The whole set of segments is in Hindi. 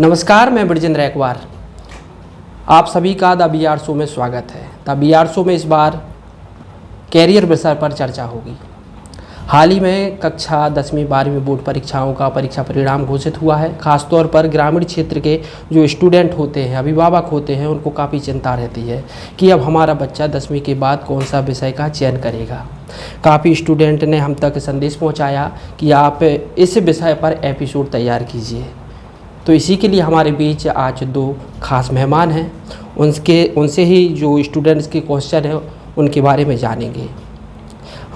नमस्कार, मैं ब्रजेंद्र एकवार। आप सभी का द BR शो में स्वागत है। द BR शो में इस बार कैरियर विषय पर चर्चा होगी। हाल ही में कक्षा 10वीं 12वीं बोर्ड परीक्षाओं का परीक्षा परिणाम घोषित हुआ है। खासतौर पर ग्रामीण क्षेत्र के जो स्टूडेंट होते हैं, अभिभावक होते हैं, उनको काफ़ी चिंता रहती है कि अब हमारा बच्चा 10वीं के बाद कौन सा विषय का चयन करेगा। काफ़ी स्टूडेंट ने हम तक संदेश पहुंचाया कि आप इस विषय पर एपिसोड तैयार कीजिए। तो इसी के लिए हमारे बीच आज दो खास मेहमान हैं। उनसे ही जो स्टूडेंट्स के क्वेश्चन हैं उनके बारे में जानेंगे।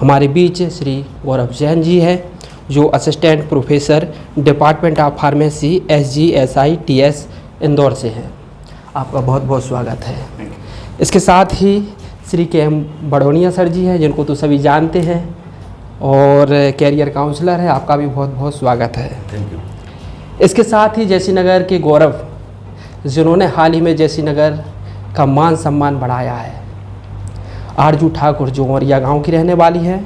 हमारे बीच श्री गौरव जैन जी हैं, जो assistant professor department of pharmacy SGSITS Indore से हैं। आपका बहुत बहुत स्वागत है। इसके साथ ही श्री KM बड़ोनिया सर जी हैं, जिनको तो सभी जानते हैं और कैरियर काउंसलर है। आपका भी बहुत बहुत स्वागत है। Thank you. इसके साथ ही जैसी नगर के गौरव, जिन्होंने हाल ही में जैसी नगर का मान सम्मान बढ़ाया है। आरजू ठाकुर जो औरिया गांव की रहने वाली है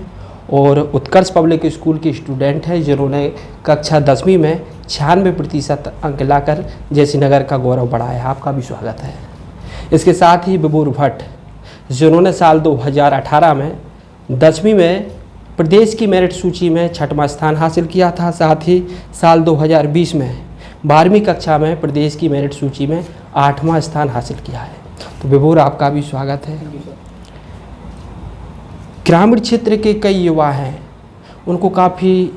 और उत्कर्ष पब्लिक स्कूल की स्टूडेंट है, जिन्होंने कक्षा 10वीं में 96% अंक लाकर जैसी नगर का गौरव बढ़ाया है। आपका भी स्वागत है। इसके साथ ही विभूर भट्ट, जिन्होंने साल 2018 में 10वीं में प्रदेश की मेरिट सूची में 6वां स्थान हासिल किया था। साथ ही साल 2020 में 12वीं कक्षा में प्रदेश की मेरिट सूची में 8वां स्थान हासिल किया है। तो विभूर, आपका भी स्वागत है। ग्रामीण क्षेत्र के कई युवा हैं, उनको काफ़ी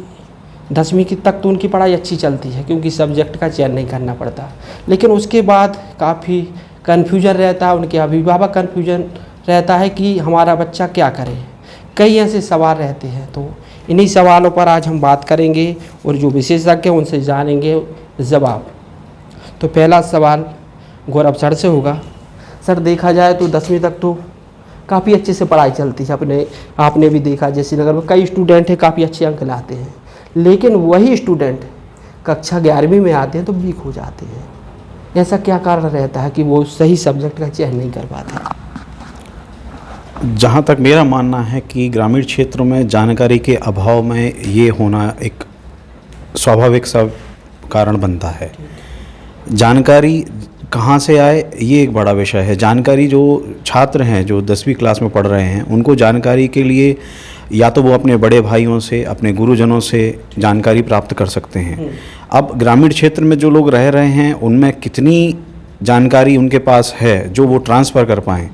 10वीं की तक तो उनकी पढ़ाई अच्छी चलती है, क्योंकि सब्जेक्ट का चयन नहीं करना पड़ता। लेकिन उसके बाद काफ़ी कन्फ्यूजन रहता है, उनके अभिभावक कन्फ्यूजन रहता है कि हमारा बच्चा क्या करे। कई ऐसे सवाल रहते हैं। तो इन्हीं सवालों पर आज हम बात करेंगे और जो विशेषज्ञ हैं उनसे जानेंगे जवाब। तो पहला सवाल गौरव सर से होगा। सर, देखा जाए तो 10वीं तक तो काफ़ी अच्छे से पढ़ाई चलती है। आपने भी देखा जैसी नगर में कई स्टूडेंट हैं, काफ़ी अच्छे अंक लाते हैं। लेकिन वही स्टूडेंट कक्षा 11वीं में आते हैं तो वीक हो जाते हैं। ऐसा क्या कारण रहता है कि वो सही सब्जेक्ट का चयन नहीं कर पाते? जहाँ तक मेरा मानना है कि ग्रामीण क्षेत्रों में जानकारी के अभाव में ये होना एक स्वाभाविक सा कारण बनता है। जानकारी कहाँ से आए, ये एक बड़ा विषय है। जानकारी जो छात्र हैं जो 10वीं क्लास में पढ़ रहे हैं, उनको जानकारी के लिए या तो वो अपने बड़े भाइयों से, अपने गुरुजनों से जानकारी प्राप्त कर सकते हैं। अब ग्रामीण क्षेत्र में जो लोग रह रहे हैं, उनमें कितनी जानकारी उनके पास है जो वो ट्रांसफ़र कर पाएँ,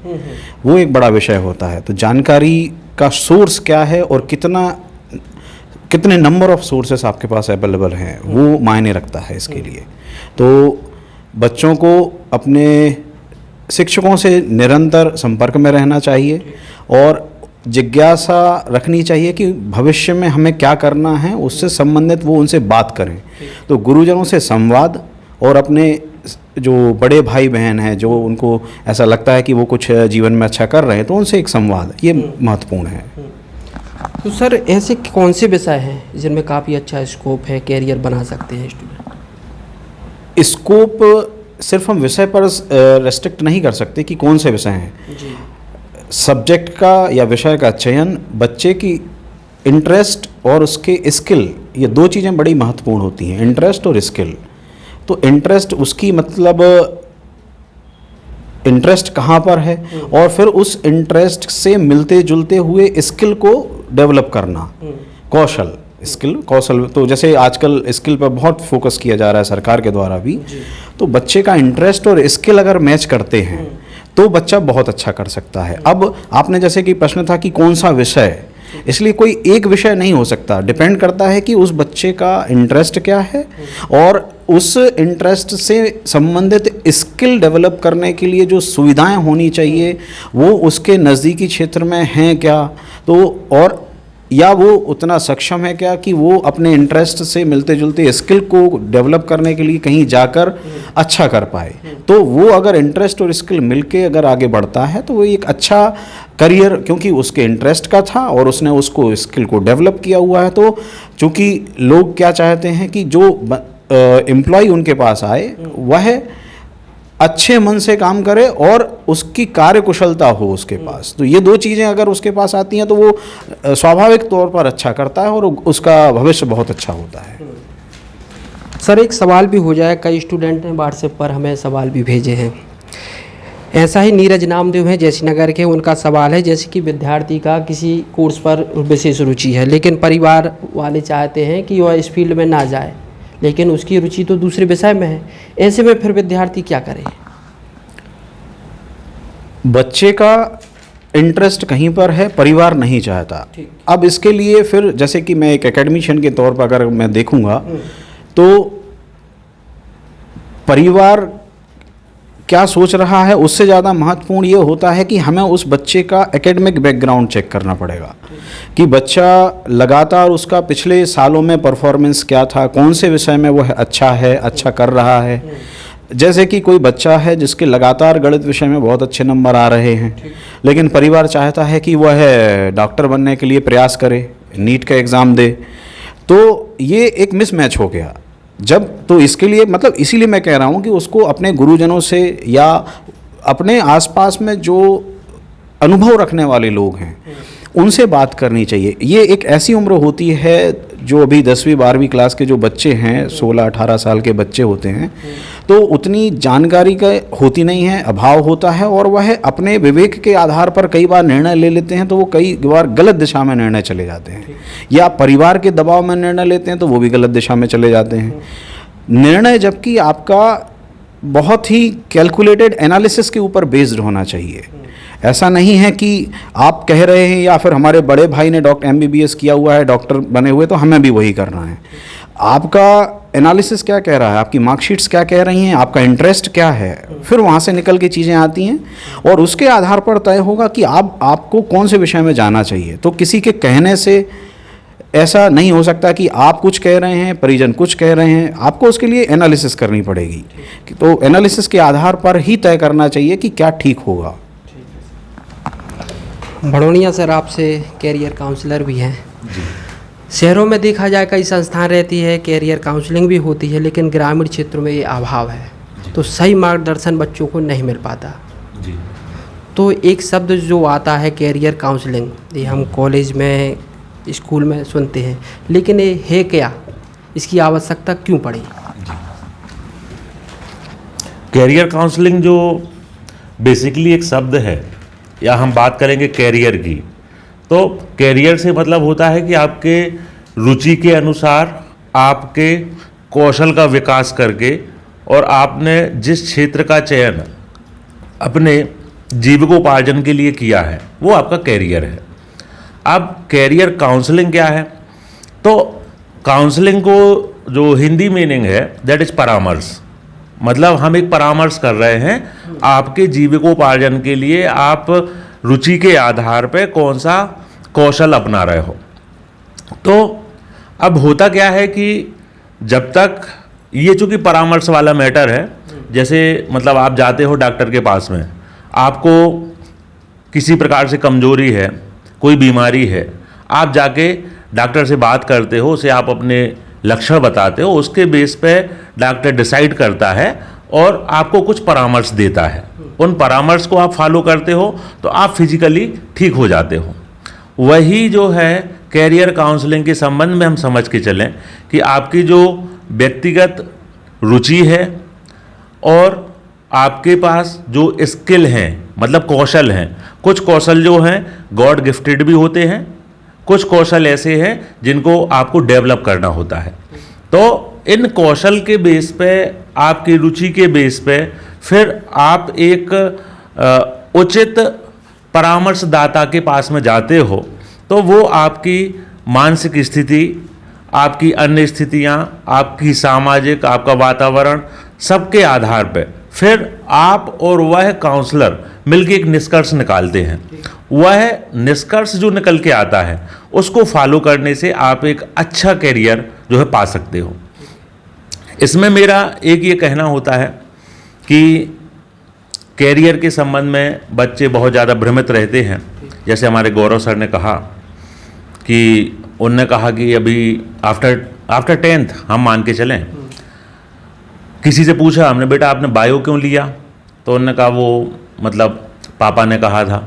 वो एक बड़ा विषय होता है। तो जानकारी का सोर्स क्या है और कितने नंबर ऑफ सोर्सेस आपके पास अवेलेबल हैं, वो मायने रखता है इसके लिए। तो बच्चों को अपने शिक्षकों से निरंतर संपर्क में रहना चाहिए और जिज्ञासा रखनी चाहिए कि भविष्य में हमें क्या करना है, उससे संबंधित वो उनसे बात करें। तो गुरुजनों से संवाद और अपने जो बड़े भाई बहन हैं, जो उनको ऐसा लगता है कि वो कुछ जीवन में अच्छा कर रहे हैं, तो उनसे एक संवाद, ये महत्वपूर्ण है। तो सर, ऐसे कौन से विषय हैं जिनमें काफ़ी अच्छा स्कोप है, कैरियर बना सकते हैं स्टूडेंट? स्कोप सिर्फ हम विषय पर रेस्ट्रिक्ट नहीं कर सकते कि कौन से विषय हैं। सब्जेक्ट का या विषय का चयन बच्चे की इंटरेस्ट और उसके स्किल, ये दो चीज़ें बड़ी महत्वपूर्ण होती हैं, इंटरेस्ट और स्किल। तो इंटरेस्ट उसकी मतलब इंटरेस्ट कहाँ पर है और फिर उस इंटरेस्ट से मिलते जुलते हुए स्किल को डेवलप करना, कौशल। तो जैसे आजकल स्किल पर बहुत फोकस किया जा रहा है सरकार के द्वारा भी। तो बच्चे का इंटरेस्ट और स्किल अगर मैच करते हैं तो बच्चा बहुत अच्छा कर सकता है। अब आपने जैसे कि प्रश्न था कि कौन सा विषय, इसलिए कोई एक विषय नहीं हो सकता। डिपेंड करता है कि उस बच्चे का इंटरेस्ट क्या है और उस इंटरेस्ट से संबंधित स्किल डेवलप करने के लिए जो सुविधाएं होनी चाहिए वो उसके नज़दीकी क्षेत्र में हैं क्या, तो और या वो उतना सक्षम है क्या कि वो अपने इंटरेस्ट से मिलते जुलते स्किल को डेवलप करने के लिए कहीं जाकर अच्छा कर पाए। तो वो अगर इंटरेस्ट और स्किल मिलके अगर आगे बढ़ता है तो वो एक अच्छा करियर, क्योंकि उसके इंटरेस्ट का था और उसने उसको स्किल को डेवलप किया हुआ है। तो चूँकि लोग क्या चाहते हैं कि जो एम्प्लॉय उनके पास आए वह अच्छे मन से काम करे और उसकी कार्यकुशलता हो उसके पास। तो ये दो चीज़ें अगर उसके पास आती हैं तो वो स्वाभाविक तौर पर अच्छा करता है और उसका भविष्य बहुत अच्छा होता है। सर एक सवाल भी हो जाए, कई स्टूडेंट ने व्हाट्सएप पर हमें सवाल भी भेजे हैं। ऐसा ही नीरज नामदेव हैं जैसी नगर के, उनका सवाल है जैसे कि विद्यार्थी का किसी कोर्स पर विशेष रुचि है, लेकिन परिवार वाले चाहते हैं कि वह इस फील्ड में ना जाए, लेकिन उसकी रुचि तो दूसरे विषय में है। ऐसे में फिर विद्यार्थी क्या करे? बच्चे का इंटरेस्ट कहीं पर है, परिवार नहीं चाहता। अब इसके लिए फिर जैसे कि मैं एक एकेडमिशियन के तौर पर अगर मैं देखूंगा तो परिवार क्या सोच रहा है उससे ज़्यादा महत्वपूर्ण ये होता है कि हमें उस बच्चे का एकेडमिक बैकग्राउंड चेक करना पड़ेगा कि बच्चा लगातार उसका पिछले सालों में परफॉर्मेंस क्या था, कौन से विषय में वह अच्छा है, अच्छा कर रहा है। जैसे कि कोई बच्चा है जिसके लगातार गणित विषय में बहुत अच्छे नंबर आ रहे हैं, लेकिन परिवार चाहता है कि वह डॉक्टर बनने के लिए प्रयास करे, नीट का एग्ज़ाम दे, तो ये एक मिसमैच हो गया। जब तो इसके लिए मतलब इसीलिए मैं कह रहा हूँ कि उसको अपने गुरुजनों से या अपने आसपास में जो अनुभव रखने वाले लोग हैं उनसे बात करनी चाहिए। ये एक ऐसी उम्र होती है जो अभी 10वीं 12वीं क्लास के जो बच्चे हैं, 16-18 साल के बच्चे होते हैं, तो उतनी जानकारी का होती नहीं है, अभाव होता है, और वह अपने विवेक के आधार पर कई बार निर्णय ले लेते हैं, तो वो कई बार गलत दिशा में निर्णय चले जाते हैं, या परिवार के दबाव में निर्णय लेते हैं तो वो भी गलत दिशा में चले जाते हैं। निर्णय जबकि आपका बहुत ही कैलकुलेटेड एनालिसिस के ऊपर बेस्ड होना चाहिए। ऐसा नहीं है कि आप कह रहे हैं या फिर हमारे बड़े भाई ने MBBS किया हुआ है, डॉक्टर बने हुए, तो हमें भी वही करना है। आपका एनालिसिस क्या कह रहा है, आपकी मार्कशीट्स क्या कह रही हैं, आपका इंटरेस्ट क्या है, फिर वहाँ से निकल के चीज़ें आती हैं और उसके आधार पर तय होगा कि आपको कौन से विषय में जाना चाहिए। तो किसी के कहने से ऐसा नहीं हो सकता कि आप कुछ कह रहे हैं, परिजन कुछ कह रहे हैं, आपको उसके लिए एनालिसिस करनी पड़ेगी। तो एनालिसिस के आधार पर ही तय करना चाहिए कि क्या ठीक होगा। भड़ोनिया सर आपसे कैरियर काउंसलर भी हैं। शहरों में देखा जाए कई संस्थान रहती है, कैरियर काउंसलिंग भी होती है, लेकिन ग्रामीण क्षेत्रों में ये अभाव है, तो सही मार्गदर्शन बच्चों को नहीं मिल पाता। जी। तो एक शब्द जो आता है कैरियर काउंसलिंग, ये हम कॉलेज में स्कूल में सुनते हैं, लेकिन ये है क्या, इसकी आवश्यकता क्यों पड़ी? कैरियर काउंसलिंग जो बेसिकली एक शब्द है, या हम बात करेंगे कैरियर की, तो कैरियर से मतलब होता है कि आपके रुचि के अनुसार आपके कौशल का विकास करके और आपने जिस क्षेत्र का चयन अपने जीविकोपार्जन के लिए किया है वो आपका कैरियर है। अब कैरियर काउंसलिंग क्या है? तो काउंसलिंग को जो हिंदी मीनिंग है दैट इज़ परामर्श, मतलब हम एक परामर्श कर रहे हैं आपके जीविकोपार्जन के लिए, आप रुचि के आधार पे कौन सा कौशल अपना रहे हो। तो अब होता क्या है कि जब तक ये चूँकि परामर्श वाला मैटर है, जैसे मतलब आप जाते हो डॉक्टर के पास में, आपको किसी प्रकार से कमजोरी है, कोई बीमारी है, आप जाके डॉक्टर से बात करते हो, उसे आप अपने लक्षण बताते हो, उसके बेस पे डॉक्टर डिसाइड करता है और आपको कुछ परामर्श देता है। उन परामर्श को आप फॉलो करते हो तो आप फिजिकली ठीक हो जाते हो। वही जो है कैरियर काउंसलिंग के संबंध में हम समझ के चलें कि आपकी जो व्यक्तिगत रुचि है और आपके पास जो स्किल हैं, मतलब कौशल हैं, कुछ कौशल जो हैं गॉड गिफ्टेड भी होते हैं, कुछ कौशल ऐसे हैं जिनको आपको डेवलप करना होता है। तो इन कौशल के बेस पे, आपकी रुचि के बेस पे फिर आप एक उचित परामर्शदाता के पास में जाते हो, तो वो आपकी मानसिक स्थिति, आपकी अन्य स्थितियाँ, आपकी सामाजिक, आपका वातावरण, सबके आधार पे फिर आप और वह काउंसलर मिलकर एक निष्कर्ष निकालते हैं। वह निष्कर्ष जो निकल के आता है उसको फॉलो करने से आप एक अच्छा कैरियर जो है पा सकते हो। इसमें मेरा एक ये कहना होता है कि कैरियर के संबंध में बच्चे बहुत ज़्यादा भ्रमित रहते हैं। जैसे हमारे गौरव सर ने कहा कि उनने कहा कि अभी आफ्टर 10th हम मान के चलें, किसी से पूछा हमने, बेटा आपने बायो क्यों लिया? तो उन्होंने कहा वो मतलब पापा ने कहा था।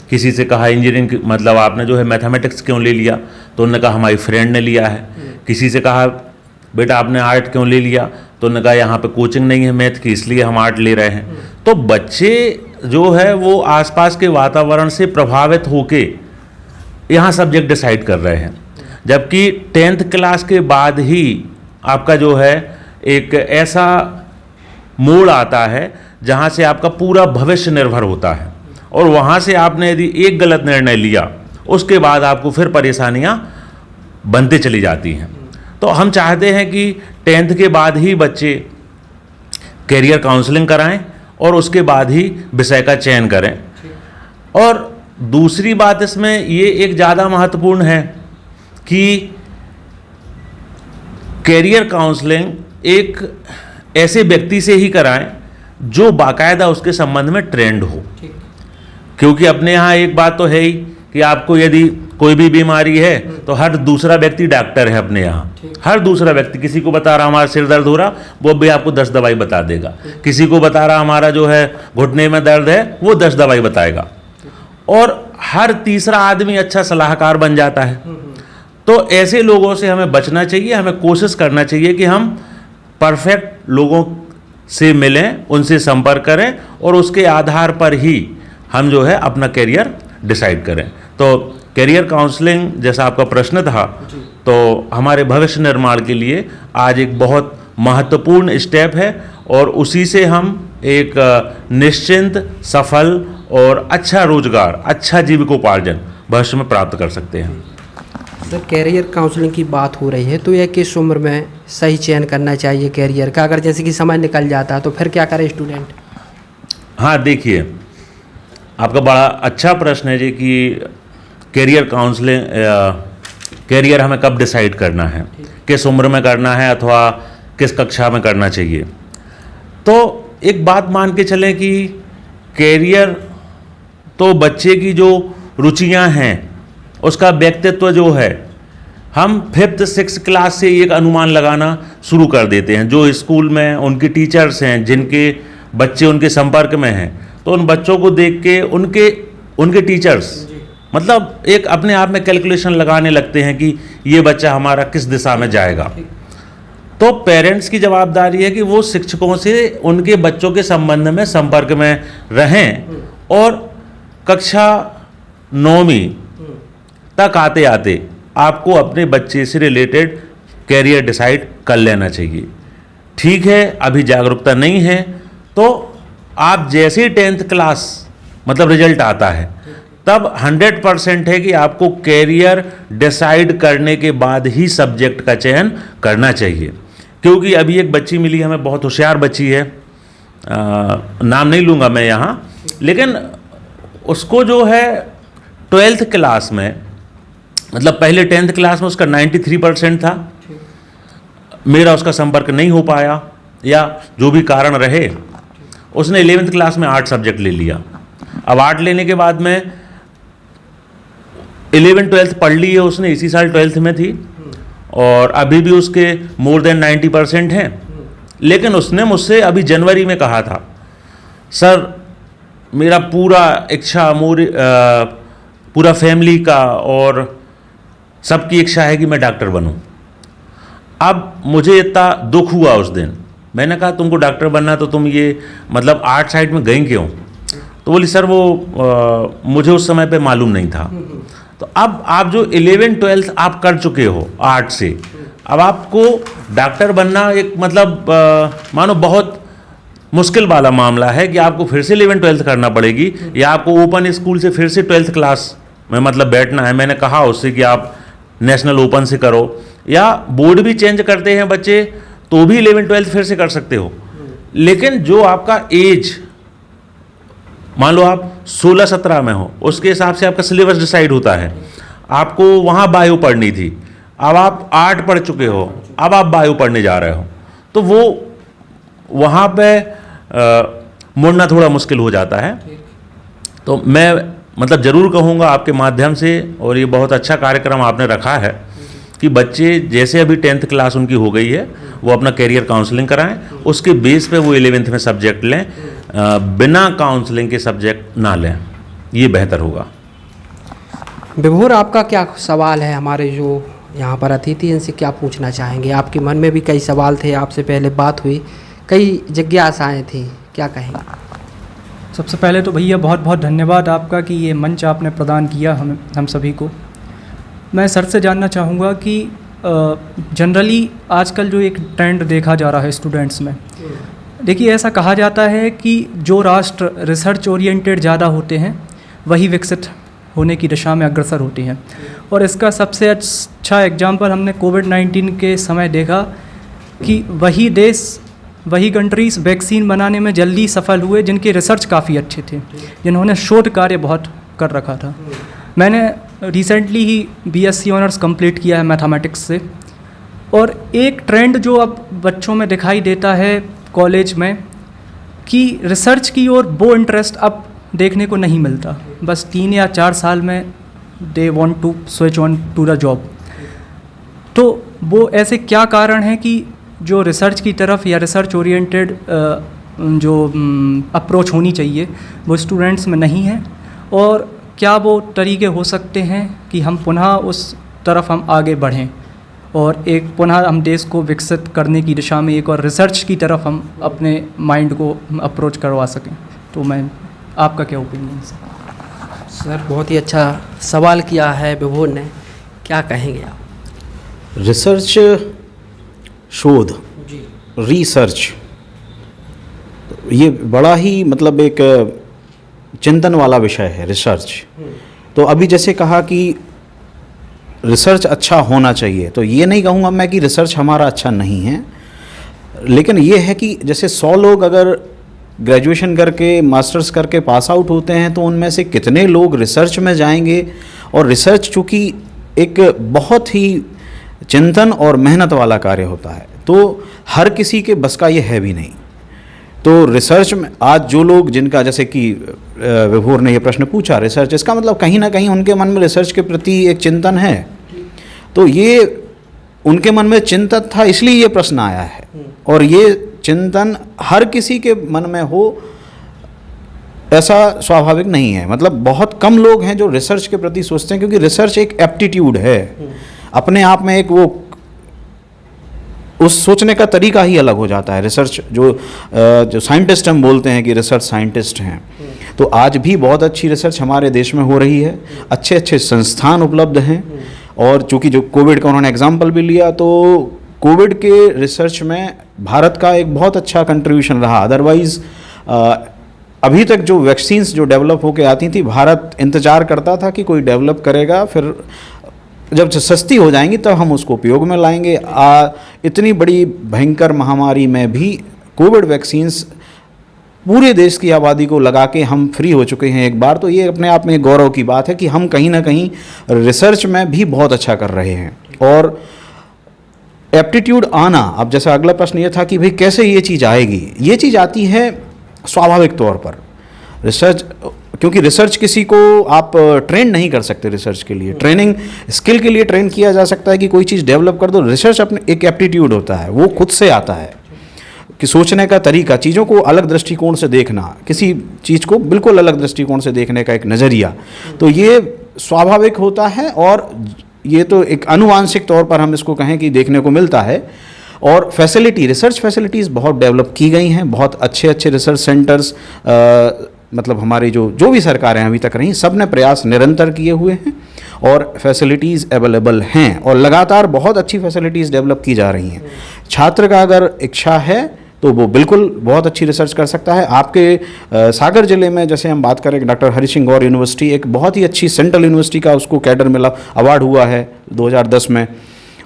किसी से कहा इंजीनियरिंग मतलब आपने जो है मैथमेटिक्स क्यों ले लिया? तो उन्होंने कहा हमारी फ्रेंड ने लिया है। किसी से कहा बेटा आपने आर्ट क्यों ले लिया, तो उन्होंने कहा यहाँ पे कोचिंग नहीं है मैथ की, इसलिए हम आर्ट ले रहे हैं। तो बच्चे जो है वो आसपास के वातावरण से प्रभावित होके यहाँ सब्जेक्ट डिसाइड कर रहे हैं, जबकि 10th क्लास के बाद ही आपका जो है एक ऐसा मोड़ आता है जहाँ से आपका पूरा भविष्य निर्भर होता है, और वहाँ से आपने यदि एक गलत निर्णय लिया उसके बाद आपको फिर परेशानियाँ बनते चली जाती हैं। तो हम चाहते हैं कि 10th के बाद ही बच्चे कैरियर काउंसलिंग कराएं और उसके बाद ही विषय का चयन करें। और दूसरी बात इसमें ये एक ज़्यादा महत्वपूर्ण है कि कैरियर काउंसलिंग एक ऐसे व्यक्ति से ही कराएं जो बाकायदा उसके संबंध में ट्रेंड हो, क्योंकि अपने यहाँ एक बात तो है ही कि आपको यदि कोई भी बीमारी है तो हर दूसरा व्यक्ति डॉक्टर है अपने यहाँ। हर दूसरा व्यक्ति किसी को बता रहा हमारा सिर दर्द हो रहा, वो भी आपको 10 दवाई बता देगा। किसी को बता रहा हमारा जो है घुटने में दर्द है, वो 10 दवाई बताएगा। और हर तीसरा आदमी अच्छा सलाहकार बन जाता है। तो ऐसे लोगों से हमें बचना चाहिए, हमें कोशिश करना चाहिए कि हम परफेक्ट लोगों से मिलें, उनसे संपर्क करें और उसके आधार पर ही हम जो है अपना कैरियर डिसाइड करें। तो कैरियर काउंसलिंग जैसा आपका प्रश्न था, तो हमारे भविष्य निर्माण के लिए आज एक बहुत महत्वपूर्ण स्टेप है, और उसी से हम एक निश्चिंत, सफल और अच्छा रोजगार, अच्छा जीविकोपार्जन भविष्य में प्राप्त कर सकते हैं। सर, कैरियर काउंसलिंग की बात हो रही है तो यह किस उम्र में सही चयन करना चाहिए कैरियर का? अगर जैसे कि समय निकल जाता है तो फिर क्या करे स्टूडेंट? हाँ, देखिए आपका बड़ा अच्छा प्रश्न है जी कि कैरियर काउंसलिंग, कैरियर हमें कब डिसाइड करना है, किस उम्र में करना है अथवा किस कक्षा में करना चाहिए। तो एक बात मान के चलें कि कैरियर तो बच्चे की जो रुचियां हैं, उसका व्यक्तित्व जो है, हम 5th 6th क्लास से एक अनुमान लगाना शुरू कर देते हैं। जो स्कूल में उनके टीचर्स हैं, जिनके बच्चे उनके संपर्क में हैं, तो उन बच्चों को देख के उनके टीचर्स मतलब एक अपने आप में कैलकुलेशन लगाने लगते हैं कि ये बच्चा हमारा किस दिशा में जाएगा। तो पेरेंट्स की जवाबदारी है कि वो शिक्षकों से उनके बच्चों के संबंध में संपर्क में रहें, और कक्षा 9वीं तक आते आते आपको अपने बच्चे से रिलेटेड कैरियर डिसाइड कर लेना चाहिए। ठीक है, अभी जागरूकता नहीं है तो आप जैसे ही 10th क्लास मतलब रिजल्ट आता है, तब 100% है कि आपको कैरियर डिसाइड करने के बाद ही सब्जेक्ट का चयन करना चाहिए। क्योंकि अभी एक बच्ची मिली हमें, बहुत होशियार बच्ची है, नाम नहीं लूँगा मैं यहाँ, लेकिन उसको जो है 12th क्लास में, मतलब पहले 10th क्लास में उसका 93% था, मेरा उसका संपर्क नहीं हो पाया या जो भी कारण रहे, उसने 11th क्लास में आर्ट सब्जेक्ट ले लिया। अब आर्ट लेने के बाद में 11th 12th पढ़ ली है उसने, इसी साल 12th में थी, और अभी भी उसके मोर देन 90% हैं। लेकिन उसने मुझसे अभी जनवरी में कहा था, सर मेरा पूरा इच्छा पूरा फैमिली का और सबकी इच्छा है कि मैं डॉक्टर बनूं। अब मुझे इतना दुख हुआ उस दिन, मैंने कहा तुमको डॉक्टर बनना तो तुम ये मतलब आर्ट साइड में गई क्यों? तो बोली सर वो मुझे उस समय पे मालूम नहीं था। तो अब आप जो 11th 12th आप कर चुके हो आर्ट से, अब आपको डॉक्टर बनना एक मतलब मानो बहुत मुश्किल वाला मामला है कि आपको फिर से 11th 12th करना पड़ेगी, या आपको ओपन स्कूल से फिर से 12th क्लास में मतलब बैठना है। मैंने कहा उससे कि आप नेशनल ओपन से करो, या बोर्ड भी चेंज करते हैं बच्चे तो भी 11th 12th फिर से कर सकते हो। लेकिन जो आपका एज, मान लो आप 16-17 में हो, उसके हिसाब से आपका सिलेबस डिसाइड होता है। आपको वहाँ बायो पढ़नी थी, अब आप आर्ट पढ़ चुके हो, अब आप बायो पढ़ने जा रहे हो, तो वो वहाँ पे मुड़ना थोड़ा मुश्किल हो जाता है। तो मैं मतलब ज़रूर कहूँगा आपके माध्यम से, और ये बहुत अच्छा कार्यक्रम आपने रखा है कि बच्चे जैसे अभी 10th क्लास उनकी हो गई है, वो अपना कैरियर काउंसलिंग कराएं, उसके बेस पे वो 11th में सब्जेक्ट लें, बिना काउंसलिंग के सब्जेक्ट ना लें, ये बेहतर होगा। विभोर, आपका क्या सवाल है हमारे जो यहाँ पर अतिथि, इनसे क्या पूछना चाहेंगे? आपके मन में भी कई सवाल थे, आपसे पहले बात हुई, कई जिज्ञासाएँ थी, क्या कहेंगे? सबसे पहले तो भैया बहुत बहुत धन्यवाद आपका कि ये मंच आपने प्रदान किया हम सभी को। मैं सर से जानना चाहूँगा कि जनरली आजकल जो एक ट्रेंड देखा जा रहा है स्टूडेंट्स में, देखिए ऐसा कहा जाता है कि जो राष्ट्र रिसर्च ओरिएंटेड ज़्यादा होते हैं वही विकसित होने की दिशा में अग्रसर होती हैं। और इसका सबसे अच्छा एग्जाम्पल हमने कोविड-19 के समय देखा कि वही देश, वही कंट्रीज़ वैक्सीन बनाने में जल्दी सफल हुए जिनके रिसर्च काफ़ी अच्छे थे, जिन्होंने शोध कार्य बहुत कर रखा था। मैंने रिसेंटली ही बीएससी ऑनर्स कंप्लीट किया है मैथमेटिक्स से, और एक ट्रेंड जो अब बच्चों में दिखाई देता है कॉलेज में कि रिसर्च की ओर वो इंटरेस्ट अब देखने को नहीं मिलता। बस 3 या 4 साल में they want to switch on to the job. तो वो ऐसे क्या कारण है कि जो रिसर्च की तरफ या रिसर्च ओरिएंटेड जो अप्रोच होनी चाहिए वो स्टूडेंट्स में नहीं है, और क्या वो तरीके हो सकते हैं कि हम पुनः उस तरफ हम आगे बढ़ें और एक पुनः हम देश को विकसित करने की दिशा में एक और रिसर्च की तरफ हम अपने माइंड को अप्रोच करवा सकें? तो मैं, आपका क्या ओपिनियन है? सर बहुत ही अच्छा सवाल किया है विभोर ने, क्या कहेंगे आप? रिसर्च, शोध, रिसर्च, ये बड़ा ही मतलब एक चिंतन वाला विषय है रिसर्च। तो अभी जैसे कहा कि रिसर्च अच्छा होना चाहिए, तो ये नहीं कहूँगा मैं कि रिसर्च हमारा अच्छा नहीं है, लेकिन ये है कि जैसे 100 लोग अगर ग्रेजुएशन करके मास्टर्स करके पास आउट होते हैं तो उनमें से कितने लोग रिसर्च में जाएंगे। और रिसर्च चूँकि एक बहुत ही चिंतन और मेहनत वाला कार्य होता है, तो हर किसी के बस का ये है भी नहीं। तो रिसर्च में आज जो लोग, जिनका जैसे कि विभोर ने ये प्रश्न पूछा, रिसर्च, इसका मतलब कहीं ना कहीं उनके मन में रिसर्च के प्रति एक चिंतन है। तो ये उनके मन में चिंतन था, इसलिए ये प्रश्न आया है। और ये चिंतन हर किसी के मन में हो ऐसा स्वाभाविक नहीं है। मतलब बहुत कम लोग हैं जो रिसर्च के प्रति सोचते हैं, क्योंकि रिसर्च एक एप्टीट्यूड है अपने आप में, एक वो उस सोचने का तरीका ही अलग हो जाता है। रिसर्च जो साइंटिस्ट हम बोलते हैं कि रिसर्च साइंटिस्ट हैं, तो आज भी बहुत अच्छी रिसर्च हमारे देश में हो रही है, अच्छे अच्छे संस्थान उपलब्ध हैं। और चूँकि जो कोविड का उन्होंने एग्जाम्पल भी लिया, तो कोविड के रिसर्च में भारत का एक बहुत अच्छा कंट्रीब्यूशन रहा। अदरवाइज़ अभी तक जो वैक्सीन्स जो डेवलप होके आती थी, भारत इंतज़ार करता था कि कोई डेवलप करेगा, फिर जब सस्ती हो जाएंगी तब हम उसको उपयोग में लाएंगे। इतनी बड़ी भयंकर महामारी में भी कोविड वैक्सीन्स पूरे देश की आबादी को लगा के हम फ्री हो चुके हैं एक बार। तो ये अपने आप में गौरव की बात है कि हम कहीं ना कहीं रिसर्च में भी बहुत अच्छा कर रहे हैं। और एप्टीट्यूड आना, अब जैसा अगला प्रश्न ये था कि भाई कैसे ये चीज़ आएगी। ये चीज़ आती है स्वाभाविक तौर पर। रिसर्च, क्योंकि रिसर्च किसी को आप ट्रेन नहीं कर सकते। रिसर्च के लिए ट्रेनिंग, स्किल के लिए ट्रेन किया जा सकता है कि कोई चीज़ डेवलप कर दो। रिसर्च अपने एक एप्टीट्यूड होता है, वो खुद से आता है कि सोचने का तरीका, चीज़ों को अलग दृष्टिकोण से देखना, किसी चीज़ को बिल्कुल अलग दृष्टिकोण से देखने का एक नज़रिया, तो ये स्वाभाविक होता है। और ये तो एक आनुवांशिक तौर पर हम इसको कहें कि देखने को मिलता है। और फैसिलिटी, रिसर्च फैसिलिटीज़ बहुत डेवलप की गई हैं, बहुत अच्छे अच्छे रिसर्च सेंटर्स, मतलब हमारी जो भी सरकारें अभी तक रहीं, सब ने प्रयास निरंतर किए हुए हैं और फैसिलिटीज़ अवेलेबल हैं और लगातार बहुत अच्छी फैसिलिटीज़ डेवलप की जा रही हैं। छात्र का अगर इच्छा है तो वो बिल्कुल बहुत अच्छी रिसर्च कर सकता है। आपके सागर ज़िले में जैसे हम बात करें, डॉक्टर हरि सिंह गौर यूनिवर्सिटी एक बहुत ही अच्छी सेंट्रल यूनिवर्सिटी का उसको कैडर मिला, अवार्ड हुआ है 2010 में,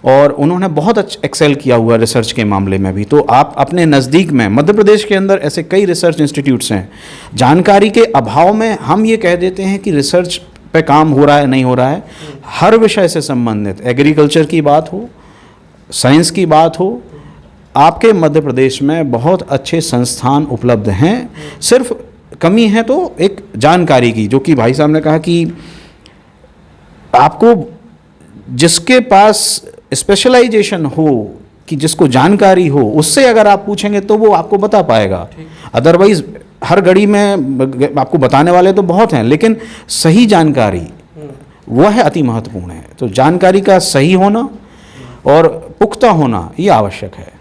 और उन्होंने बहुत एक्सेल किया हुआ रिसर्च के मामले में भी। तो आप अपने नज़दीक में, मध्य प्रदेश के अंदर ऐसे कई रिसर्च इंस्टीट्यूट्स हैं। जानकारी के अभाव में हम ये कह देते हैं कि रिसर्च पे काम हो रहा है, नहीं हो रहा है। हर विषय से संबंधित, एग्रीकल्चर की बात हो, साइंस की बात हो, आपके मध्य प्रदेश में बहुत अच्छे संस्थान उपलब्ध हैं। सिर्फ कमी है तो एक जानकारी की, जो कि भाई साहब ने कहा कि आपको जिसके पास स्पेशलाइजेशन हो, कि जिसको जानकारी हो, उससे अगर आप पूछेंगे तो वो आपको बता पाएगा। अदरवाइज हर घड़ी में आपको बताने वाले तो बहुत हैं, लेकिन सही जानकारी वह अति महत्वपूर्ण है। तो जानकारी का सही होना और पुख्ता होना ये आवश्यक है।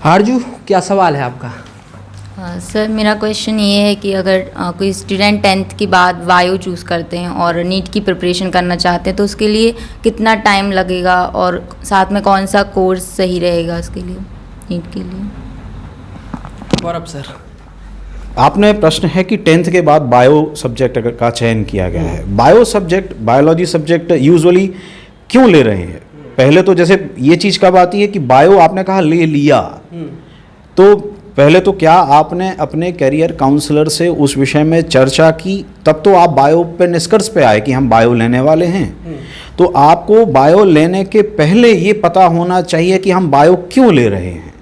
आरजू, क्या सवाल है आपका? सर मेरा क्वेश्चन ये है कि अगर कोई स्टूडेंट 10th के बाद बायो चूज़ करते हैं और नीट की प्रिपरेशन करना चाहते हैं तो उसके लिए कितना टाइम लगेगा और साथ में कौन सा कोर्स सही रहेगा उसके लिए, नीट के लिए? गौरव सर। आपने प्रश्न है कि 10th के बाद बायो सब्जेक्ट का चयन किया गया है। Bio subject, biology subject usually क्यों ले रहे हैं? पहले तो जैसे ये चीज़ कब आती है कि बायो आपने कहा ले लिया, तो पहले तो क्या आपने अपने करियर काउंसलर से उस विषय में चर्चा की, तब तो आप बायो पे निष्कर्ष पे आए कि हम बायो लेने वाले हैं। तो आपको बायो लेने के पहले ये पता होना चाहिए कि हम बायो क्यों ले रहे हैं।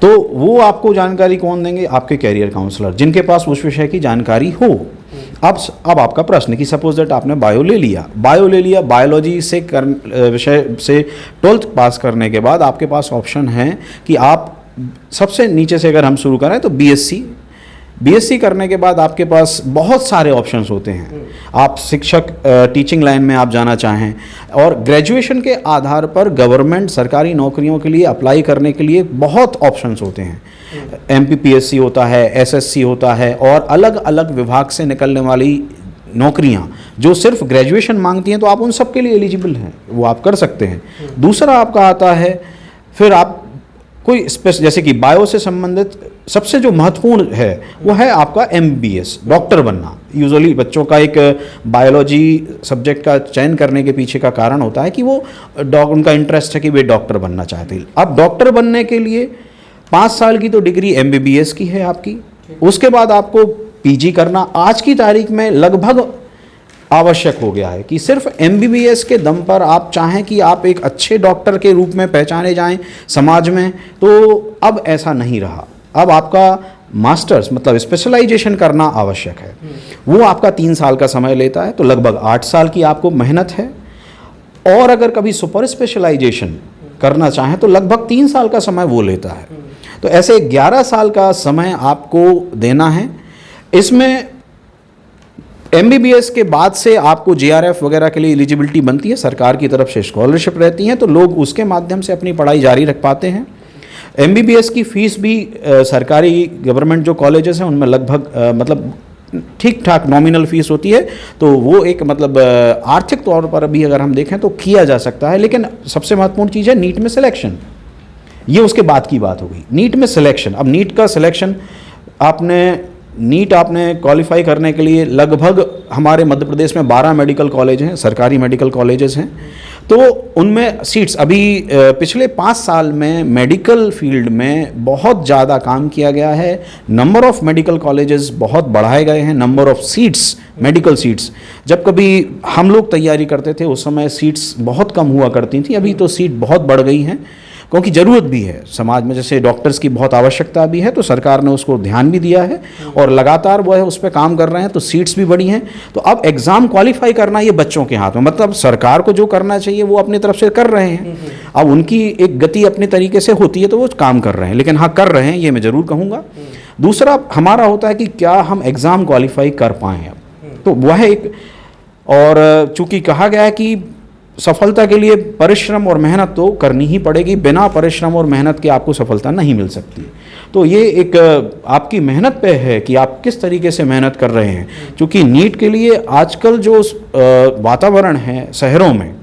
तो वो आपको जानकारी कौन देंगे? आपके करियर काउंसलर, जिनके पास उस विषय की जानकारी हो। अब आपका प्रश्न कि सपोज दैट आपने बायो ले लिया, बायोलॉजी से विषय से 12th पास करने के बाद आपके पास ऑप्शन है कि आप सबसे नीचे से अगर हम शुरू करें तो बीएससी करने के बाद आपके पास बहुत सारे ऑप्शंस होते हैं। आप शिक्षक, टीचिंग लाइन में आप जाना चाहें, और ग्रेजुएशन के आधार पर गवर्नमेंट सरकारी नौकरियों के लिए अप्लाई करने के लिए बहुत ऑप्शंस होते हैं। एमपीपीएससी होता है, एसएससी होता है, और अलग अलग विभाग से निकलने वाली नौकरियां जो सिर्फ ग्रेजुएशन मांगती हैं, तो आप उन सब के लिए एलिजिबल हैं, वो आप कर सकते हैं। दूसरा आपका आता है, फिर आप कोई जैसे कि बायो से संबंधित सबसे जो महत्वपूर्ण है वो है आपका एमबीबीएस, डॉक्टर बनना। यूजुअली बच्चों का एक बायोलॉजी सब्जेक्ट का चयन करने के पीछे का कारण होता है कि वो उनका इंटरेस्ट है कि वे डॉक्टर बनना चाहते हैं। अब डॉक्टर बनने के लिए 5 साल की तो डिग्री एमबीबीएस की है आपकी, उसके बाद आपको पीजी करना आज की तारीख में लगभग आवश्यक हो गया है कि सिर्फ एमबीबीएस के दम पर आप चाहें कि आप एक अच्छे डॉक्टर के रूप में पहचाने जाएं समाज में, तो अब ऐसा नहीं रहा। अब आपका मास्टर्स मतलब स्पेशलाइजेशन करना आवश्यक है। वो आपका 3 साल का समय लेता है, तो लगभग 8 साल की आपको मेहनत है। और अगर कभी सुपर स्पेशलाइजेशन करना चाहें तो लगभग 3 साल का समय वो लेता है। तो ऐसे 11 साल का समय आपको देना है। इसमें एमबीबीएस के बाद से आपको जेआरएफ वगैरह के लिए एलिजिबिलिटी बनती है, सरकार की तरफ से स्कॉलरशिप रहती है, तो लोग उसके माध्यम से अपनी पढ़ाई जारी रख पाते हैं। एमबीबीएस की फ़ीस भी सरकारी गवर्नमेंट जो कॉलेजेस हैं उनमें लगभग मतलब ठीक ठाक नॉमिनल फ़ीस होती है, तो वो एक मतलब आर्थिक तौर पर अभी अगर हम देखें तो किया जा सकता है। लेकिन सबसे महत्वपूर्ण चीज़ है नीट में सिलेक्शन, ये उसके बाद की बात हो गई। नीट में सिलेक्शन, अब नीट का सिलेक्शन आपने क्वालिफाई करने के लिए लगभग हमारे मध्य प्रदेश में 12 मेडिकल कॉलेज हैं, सरकारी मेडिकल कॉलेजेस हैं, तो उनमें सीट्स अभी पिछले 5 साल में मेडिकल फील्ड में बहुत ज़्यादा काम किया गया है। नंबर ऑफ़ मेडिकल कॉलेजेस बहुत बढ़ाए गए हैं, number of seats, medical seats. जब कभी हम लोग तैयारी करते थे उस समय सीट्स बहुत कम हुआ करती थी, अभी तो सीट बहुत बढ़ गई हैं, क्योंकि ज़रूरत भी है समाज में, जैसे डॉक्टर्स की बहुत आवश्यकता भी है, तो सरकार ने उसको ध्यान भी दिया है और लगातार वो है उस पर काम कर रहे हैं, तो सीट्स भी बढ़ी हैं। तो अब एग्ज़ाम क्वालिफाई करना ये बच्चों के हाथ में, मतलब सरकार को जो करना चाहिए वो अपनी तरफ से कर रहे हैं। अब उनकी एक गति अपने तरीके से होती है तो वो काम कर रहे हैं, लेकिन हाँ कर रहे हैं ये मैं ज़रूर कहूँगा। दूसरा हमारा होता है कि क्या हम एग्ज़ाम क्वालिफाई कर पाएँ, तो वह एक, और चूँकि कहा गया है कि सफलता के लिए परिश्रम और मेहनत तो करनी ही पड़ेगी, बिना परिश्रम और मेहनत के आपको सफलता नहीं मिल सकती। तो ये एक आपकी मेहनत पे है कि आप किस तरीके से मेहनत कर रहे हैं। क्योंकि नीट के लिए आजकल जो वातावरण है शहरों में,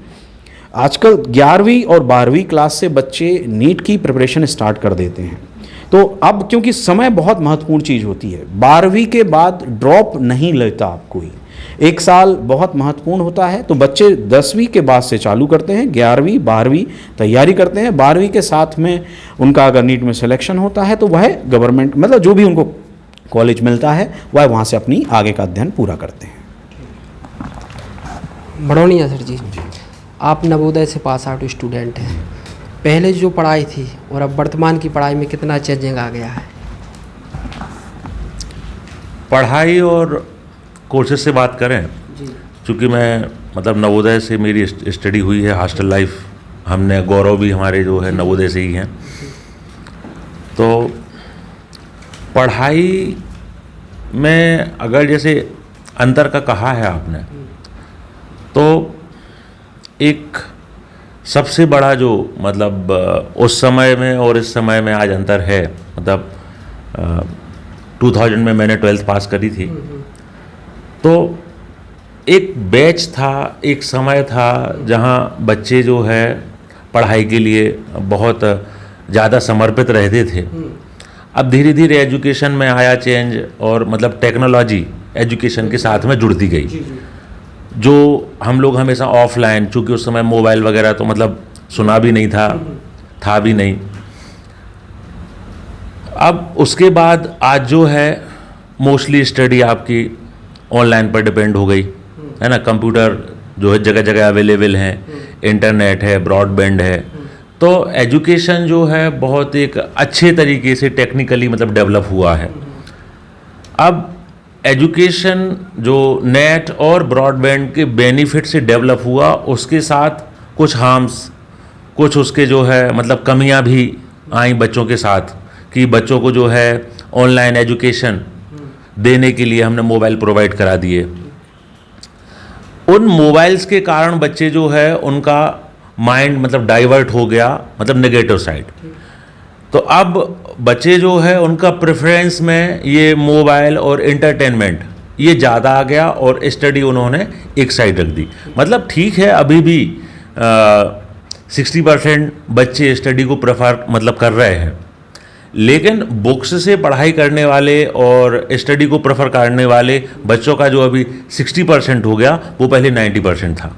आजकल 11वीं और 12वीं क्लास से बच्चे नीट की प्रिपरेशन स्टार्ट कर देते हैं। तो अब क्योंकि समय बहुत महत्वपूर्ण चीज़ होती है, 12वीं के बाद ड्रॉप नहीं लेता आप कोई, 1 साल बहुत महत्वपूर्ण होता है। तो बच्चे 10वीं के बाद से चालू करते हैं, 11वीं 12वीं तैयारी करते हैं, 12वीं के साथ में उनका अगर नीट में सिलेक्शन होता है तो वह गवर्नमेंट मतलब जो भी उनको कॉलेज मिलता है वह वहाँ से अपनी आगे का अध्ययन पूरा करते हैं। बड़ौनिया सर जी, आप नवोदय से पास आउट स्टूडेंट हैं, पहले जो पढ़ाई थी और अब वर्तमान की पढ़ाई में कितना चेंजिंग आ गया है? पढ़ाई और कोर्सेज से बात करें, चूँकि मैं मतलब नवोदय से मेरी स्टडी हुई है, हॉस्टल लाइफ हमने, गौरव भी हमारे जो है नवोदय से ही हैं, तो पढ़ाई में अगर जैसे अंतर का कहा है आपने, तो एक सबसे बड़ा जो मतलब उस समय में और इस समय में आज अंतर है, मतलब 2000 में मैंने 12th पास करी थी, तो एक बैच था, एक समय था जहाँ बच्चे जो है पढ़ाई के लिए बहुत ज़्यादा समर्पित रहते थे। अब धीरे धीरे एजुकेशन में आया चेंज, और मतलब टेक्नोलॉजी एजुकेशन के साथ में जुड़ती गई, जो हम लोग हमेशा ऑफलाइन, चूँकि उस समय मोबाइल वगैरह तो मतलब सुना भी नहीं था भी नहीं। अब उसके बाद आज जो है मोस्टली स्टडी आपकी ऑनलाइन पर डिपेंड हो गई है ना। कंप्यूटर जो है जगह जगह अवेलेबल हैं, इंटरनेट है, ब्रॉडबैंड है, तो एजुकेशन जो है बहुत एक अच्छे तरीके से टेक्निकली मतलब डेवलप हुआ है। अब एजुकेशन जो नेट और ब्रॉडबैंड के बेनिफिट से डेवलप हुआ, उसके साथ कुछ हार्म्स, कुछ उसके जो है मतलब कमियां भी आई बच्चों के साथ, कि बच्चों को जो है ऑनलाइन एजुकेशन देने के लिए हमने मोबाइल प्रोवाइड करा दिए। उन मोबाइल्स के कारण बच्चे जो है उनका माइंड मतलब डाइवर्ट हो गया, मतलब नेगेटिव साइड। तो अब बच्चे जो है उनका प्रेफरेंस में ये मोबाइल और एंटरटेनमेंट ये ज़्यादा आ गया, और स्टडी उन्होंने एक साइड रख दी। मतलब ठीक है, अभी भी 60% बच्चे स्टडी को प्रेफर मतलब कर रहे हैं, लेकिन बुक्स से पढ़ाई करने वाले और स्टडी को प्रेफर करने वाले बच्चों का जो अभी 60% हो गया, वो पहले 90% था।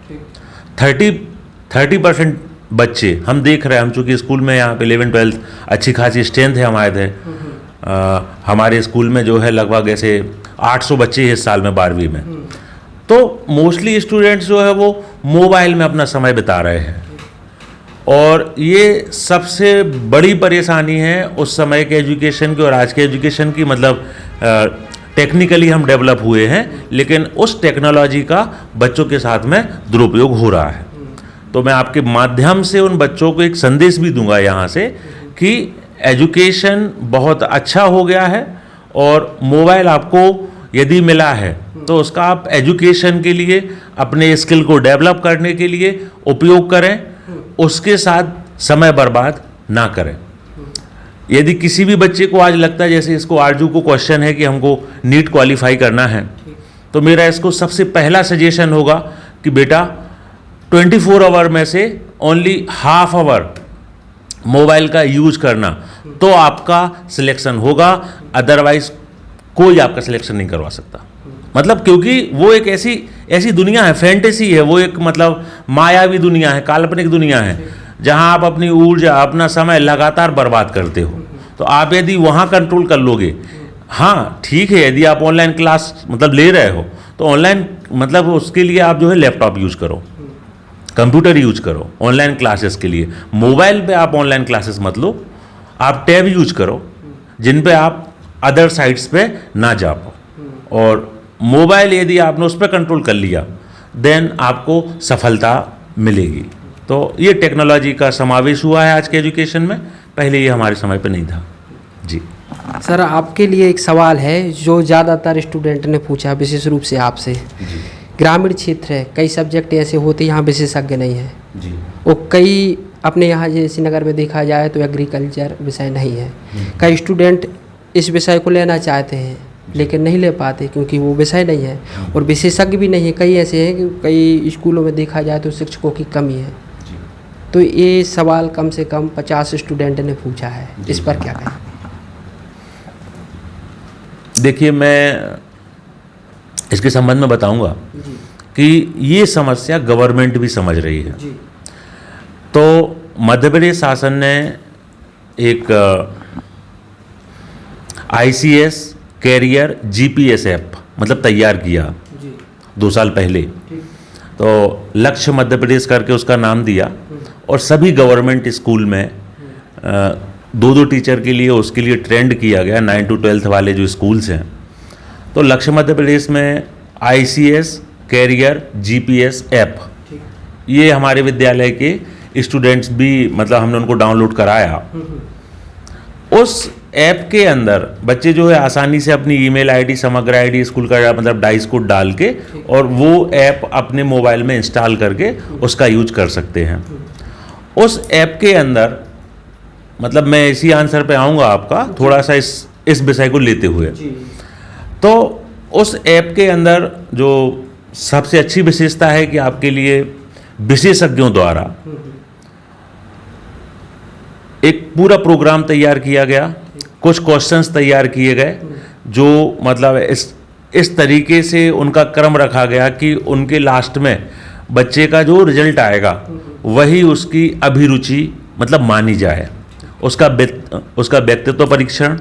30% बच्चे हम देख रहे हैं, हम चूँकि स्कूल में यहाँ पे 11th 12th अच्छी खासी स्ट्रेंथ है हमारे हमारे स्कूल में जो है लगभग ऐसे 800 बच्चे इस साल में 12वीं में। तो मोस्टली स्टूडेंट्स जो है वो मोबाइल में अपना समय बिता रहे हैं, और ये सबसे बड़ी परेशानी है उस समय के एजुकेशन की और आज के एजुकेशन की। मतलब टेक्निकली हम डेवलप हुए हैं, लेकिन उस टेक्नोलॉजी का बच्चों के साथ में दुरुपयोग हो रहा है। तो मैं आपके माध्यम से उन बच्चों को एक संदेश भी दूंगा यहाँ से कि एजुकेशन बहुत अच्छा हो गया है, और मोबाइल आपको यदि मिला है तो उसका आप एजुकेशन के लिए, अपने स्किल को डेवलप करने के लिए उपयोग करें, उसके साथ समय बर्बाद ना करें। यदि किसी भी बच्चे को आज लगता है, जैसे इसको आरजू को क्वेश्चन है कि हमको नीट क्वालिफाई करना है, तो मेरा इसको सबसे पहला सजेशन होगा कि बेटा 24 आवर में से ओनली हाफ आवर मोबाइल का यूज करना, तो आपका सिलेक्शन होगा, अदरवाइज कोई आपका सिलेक्शन नहीं करवा सकता। मतलब क्योंकि वो एक ऐसी दुनिया है, फैंटेसी है, वो एक मतलब मायावी दुनिया है, काल्पनिक दुनिया है, जहां आप अपनी ऊर्जा, अपना समय लगातार बर्बाद करते हो। तो आप यदि वहां कंट्रोल कर लोगे, हाँ ठीक है, यदि आप ऑनलाइन क्लास मतलब ले रहे हो तो ऑनलाइन मतलब उसके लिए आप जो है लैपटॉप यूज करो, कंप्यूटर यूज करो ऑनलाइन क्लासेस के लिए। मोबाइल पे आप ऑनलाइन क्लासेस मत लो, आप टैब यूज करो जिन पे आप अदर साइट्स पे ना जा पाओ। और मोबाइल यदि आपने उस पर कंट्रोल कर लिया, देन आपको सफलता मिलेगी। तो ये टेक्नोलॉजी का समावेश हुआ है आज के एजुकेशन में, पहले ये हमारे समय पे नहीं था। जी सर, आपके लिए एक सवाल है जो ज़्यादातर स्टूडेंट ने पूछा, विशेष रूप से आपसे। ग्रामीण क्षेत्र है, कई सब्जेक्ट ऐसे होते हैं यहाँ विशेषज्ञ नहीं है जी। और कई अपने यहाँ जैसे नगर में देखा जाए तो एग्रीकल्चर विषय नहीं है। कई स्टूडेंट इस विषय को लेना चाहते हैं लेकिन नहीं ले पाते क्योंकि वो विषय नहीं है और विशेषज्ञ भी नहीं है। कई ऐसे हैं कि कई स्कूलों में देखा जाए तो शिक्षकों की कमी है। तो ये सवाल कम से कम 50 स्टूडेंट ने पूछा है, इस पर क्या कहें? देखिए, मैं इसके संबंध में बताऊंगा कि ये समस्या गवर्नमेंट भी समझ रही है। तो मध्य प्रदेश शासन ने एक ICS कैरियर GPS ऐप मतलब तैयार किया 2 साल पहले। तो लक्ष्य मध्य प्रदेश करके उसका नाम दिया, और सभी गवर्नमेंट स्कूल में 2-2 टीचर के लिए उसके लिए ट्रेंड किया गया, 9 to 12th वाले जो स्कूल्स हैं। तो लक्ष्य मध्य प्रदेश में ICS कैरियर GPS ऐप, ये हमारे विद्यालय के स्टूडेंट्स भी मतलब हमने उनको डाउनलोड कराया। उस ऐप के अंदर बच्चे जो है आसानी से अपनी ईमेल आईडी, समग्र आईडी, स्कूल का मतलब डाइस कोड डाल के और वो ऐप अपने मोबाइल में इंस्टॉल करके उसका यूज कर सकते हैं। उस ऐप के अंदर मतलब मैं इसी आंसर पे आऊँगा आपका थोड़ा सा इस विषय को लेते हुए। तो उस ऐप के अंदर जो सबसे अच्छी विशेषता है कि आपके लिए विशेषज्ञों द्वारा एक पूरा प्रोग्राम तैयार किया गया, कुछ क्वेश्चंस तैयार किए गए जो मतलब इस तरीके से उनका क्रम रखा गया कि उनके लास्ट में बच्चे का जो रिजल्ट आएगा वही उसकी अभिरुचि मतलब मानी जाए। उसका व्यक्तित्व परीक्षण,